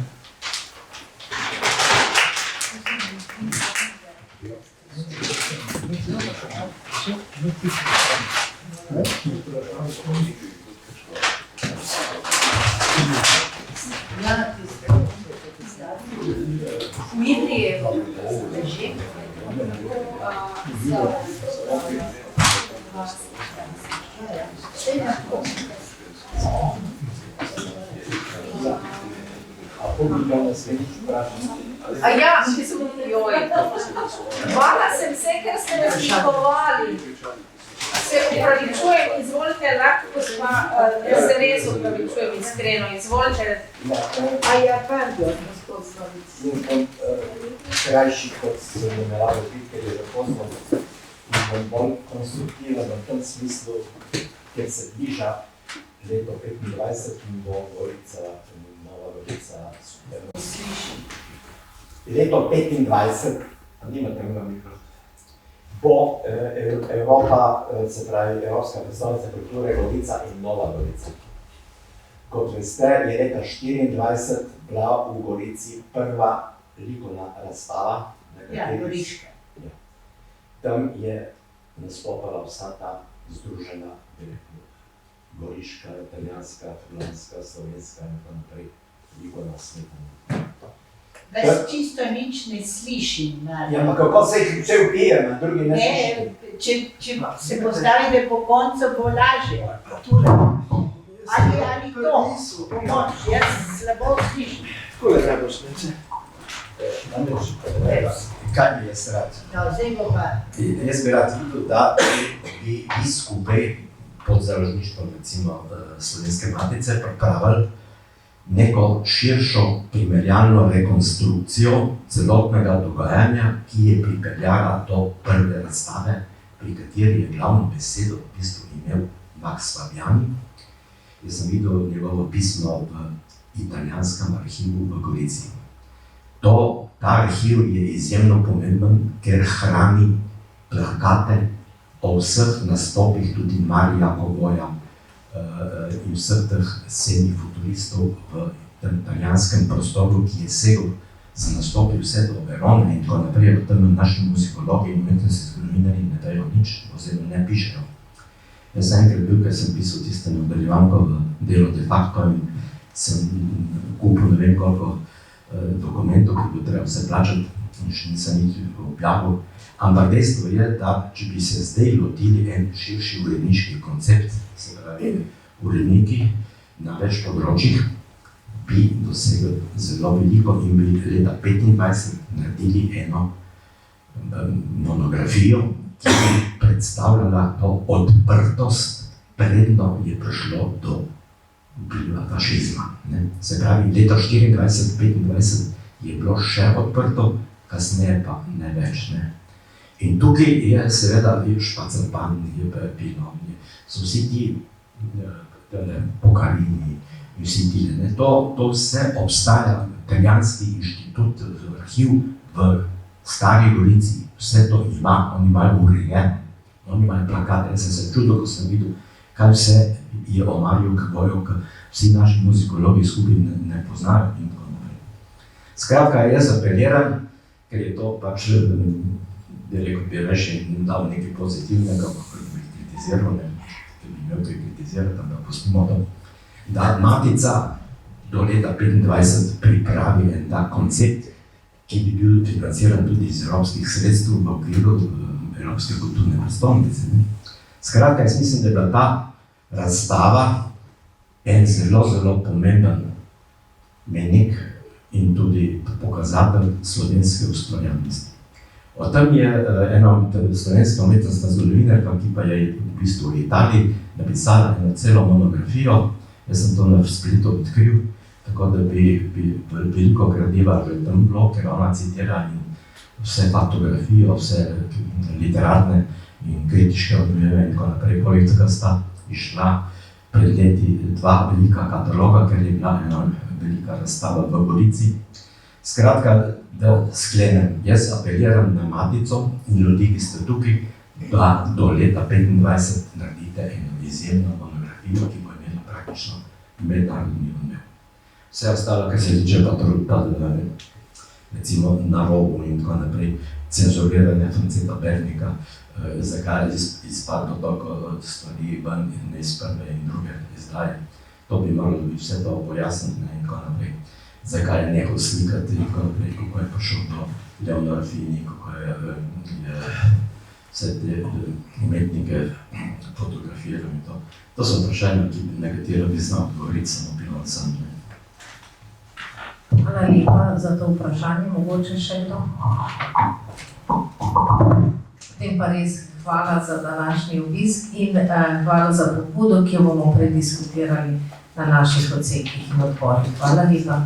A ja, če sem joj. Hvala sem vse, ker ste razlikovali. Se upravičujem, izvolite, lahko gospa, jaz se res upravičujem iskreno, izvolite. A ja, pardon, gospod Slavic. Krajši, kot se namerava biti, ker je zaposleno in bom bolj konstruktiven v tem smislu, ker se bliža leto 25 in bo Gorica, Nova Gorica super. Leto 25, nimate ga mikrofona, bo Evropa, se pravi Evropska predstavnica kulture Gorica in Nova Gorica. Kot veste, je leta 24 bila v Gorici prva likovna razstava, na kateri Goriška. tam je nastopala vsa ta združena goriška, italijanska, furlanska, slovenska in tako naprej likovna smetana. Ves čisto nič ne slišim. Ja, ampak kako se jih vse vpije, na drugi ne slišim? Če se postavite po koncu, bo lažje. Ali to, pomoč, jaz slabo slišim. Takole najboljš, neče. Namreč, kaj bi jaz rad? No, zdaj bo pa. Jaz bi rad videl, da bi vi skupaj pod založništvom recimo Slovenske matice pripravili neko širšo primerjalno rekonstrukcijo celotnega dogajanja, ki je pripeljala do prve razstave, pri kateri je glavno besedo v bistvu imel Max Fabiani. Jaz sem videl njegovo pismo v italijanskem arhivu v Gorici. Ta arhiv je izjemno pomemben, ker hrani plakate o vseh nastopih tudi Marija Kovoja in vseh teh semifuturistov v tem italijanskem prostoru, ki je segel za nastopi vse do Verone in tako naprej, v tem naši muzikologi in umetnostni zgodovinarji ne dajo nič, oziroma ne pišejo. Jaz sem enkrat bil, ker sem pisal tiste nadaljevanko v delu de facto in sem kupil ne vem koliko dokumentov, ki bo treba vse plačati in še nisem nič objavil. Ampak dejstvo je, da če bi se zdaj lotili en širši uredniški koncept, se pravi uredniki na več področjih, bi dosegli zelo veliko in bi leta 25 naredili eno monografijo, ki bi predstavljala to odprtost, predno je prišlo do vpliva fašizma. Se pravi, leta 24-25 je bilo še odprto, kasneje pa ne več. In tukaj je seveda Špacerban, je Pino, so vsi ti Pokarini in vsi ti. To vse obstaja, italijanski inštitut, arhiv v Stari Gorici, vse to ima, oni imajo urejeno, oni imajo plakate. Jaz sem se čudil, ko sem videl, kaj vse je o Mariju Kovoju, ki vsi naši muzikologi skupaj ne poznajo in tako naprej. Skratka, jaz apeliram, ker je to pač, bi reči, dal nekaj pozitivnega, kako bi kritiziral, ker bi imel kaj kritizirati, da pustimo to, da Matica do leta 25 pripravi en tak koncept, ki bi bil financiran tudi iz evropskih sredstev v okviru Evropske kulturne prestolnice. Skratka, jaz mislim, da je bila ta razstava en zelo, zelo pomemben mejnik in tudi pokazatelj slovenske ustvarjalnosti. O tem je ena slovenska umetnostna zgodovinarka, ki pa je v bistvu v Italiji napisala eno celo monografijo. Jaz sem to na spletu odkril, tako da bi veliko gradiva v tem bilo, ker ona citira in vse faktografijo, vse literarne in kritiške odmeve in tako naprej. Poleg tega sta išla pred leti dva velika kataloga, ker je bila ena velika razstava v Gorici. Skratka, da sklenem, jaz apeliram na Matico in ljudi, ki ste tukaj, da do leta 25 naredite eno izjemno monografijo, ki bo imela praktično mednarodni odmev. Vse ostalo, kar se tiče pa recimo na robu in tako naprej, cenzuriranja Franceta Bernika, zakaj je izpadlo toliko stvari ven in iz prve in druge izdaje. To bi moralo biti vse to pojasniti in tako naprej. Zakaj je nehal slikati in tako naprej, kako je prišel do Leonora Fini, kako je vse te umetnike fotografiral in to. To so vprašanja, na katero bi znal odgovoriti samo Pilon sam. Hvala lepa za to vprašanje, mogoče še to. Potem pa res hvala za današnji obisk in hvala za pobudo, ki jo bomo prediskutirali na naših odsekih in odborih. Hvala lepa.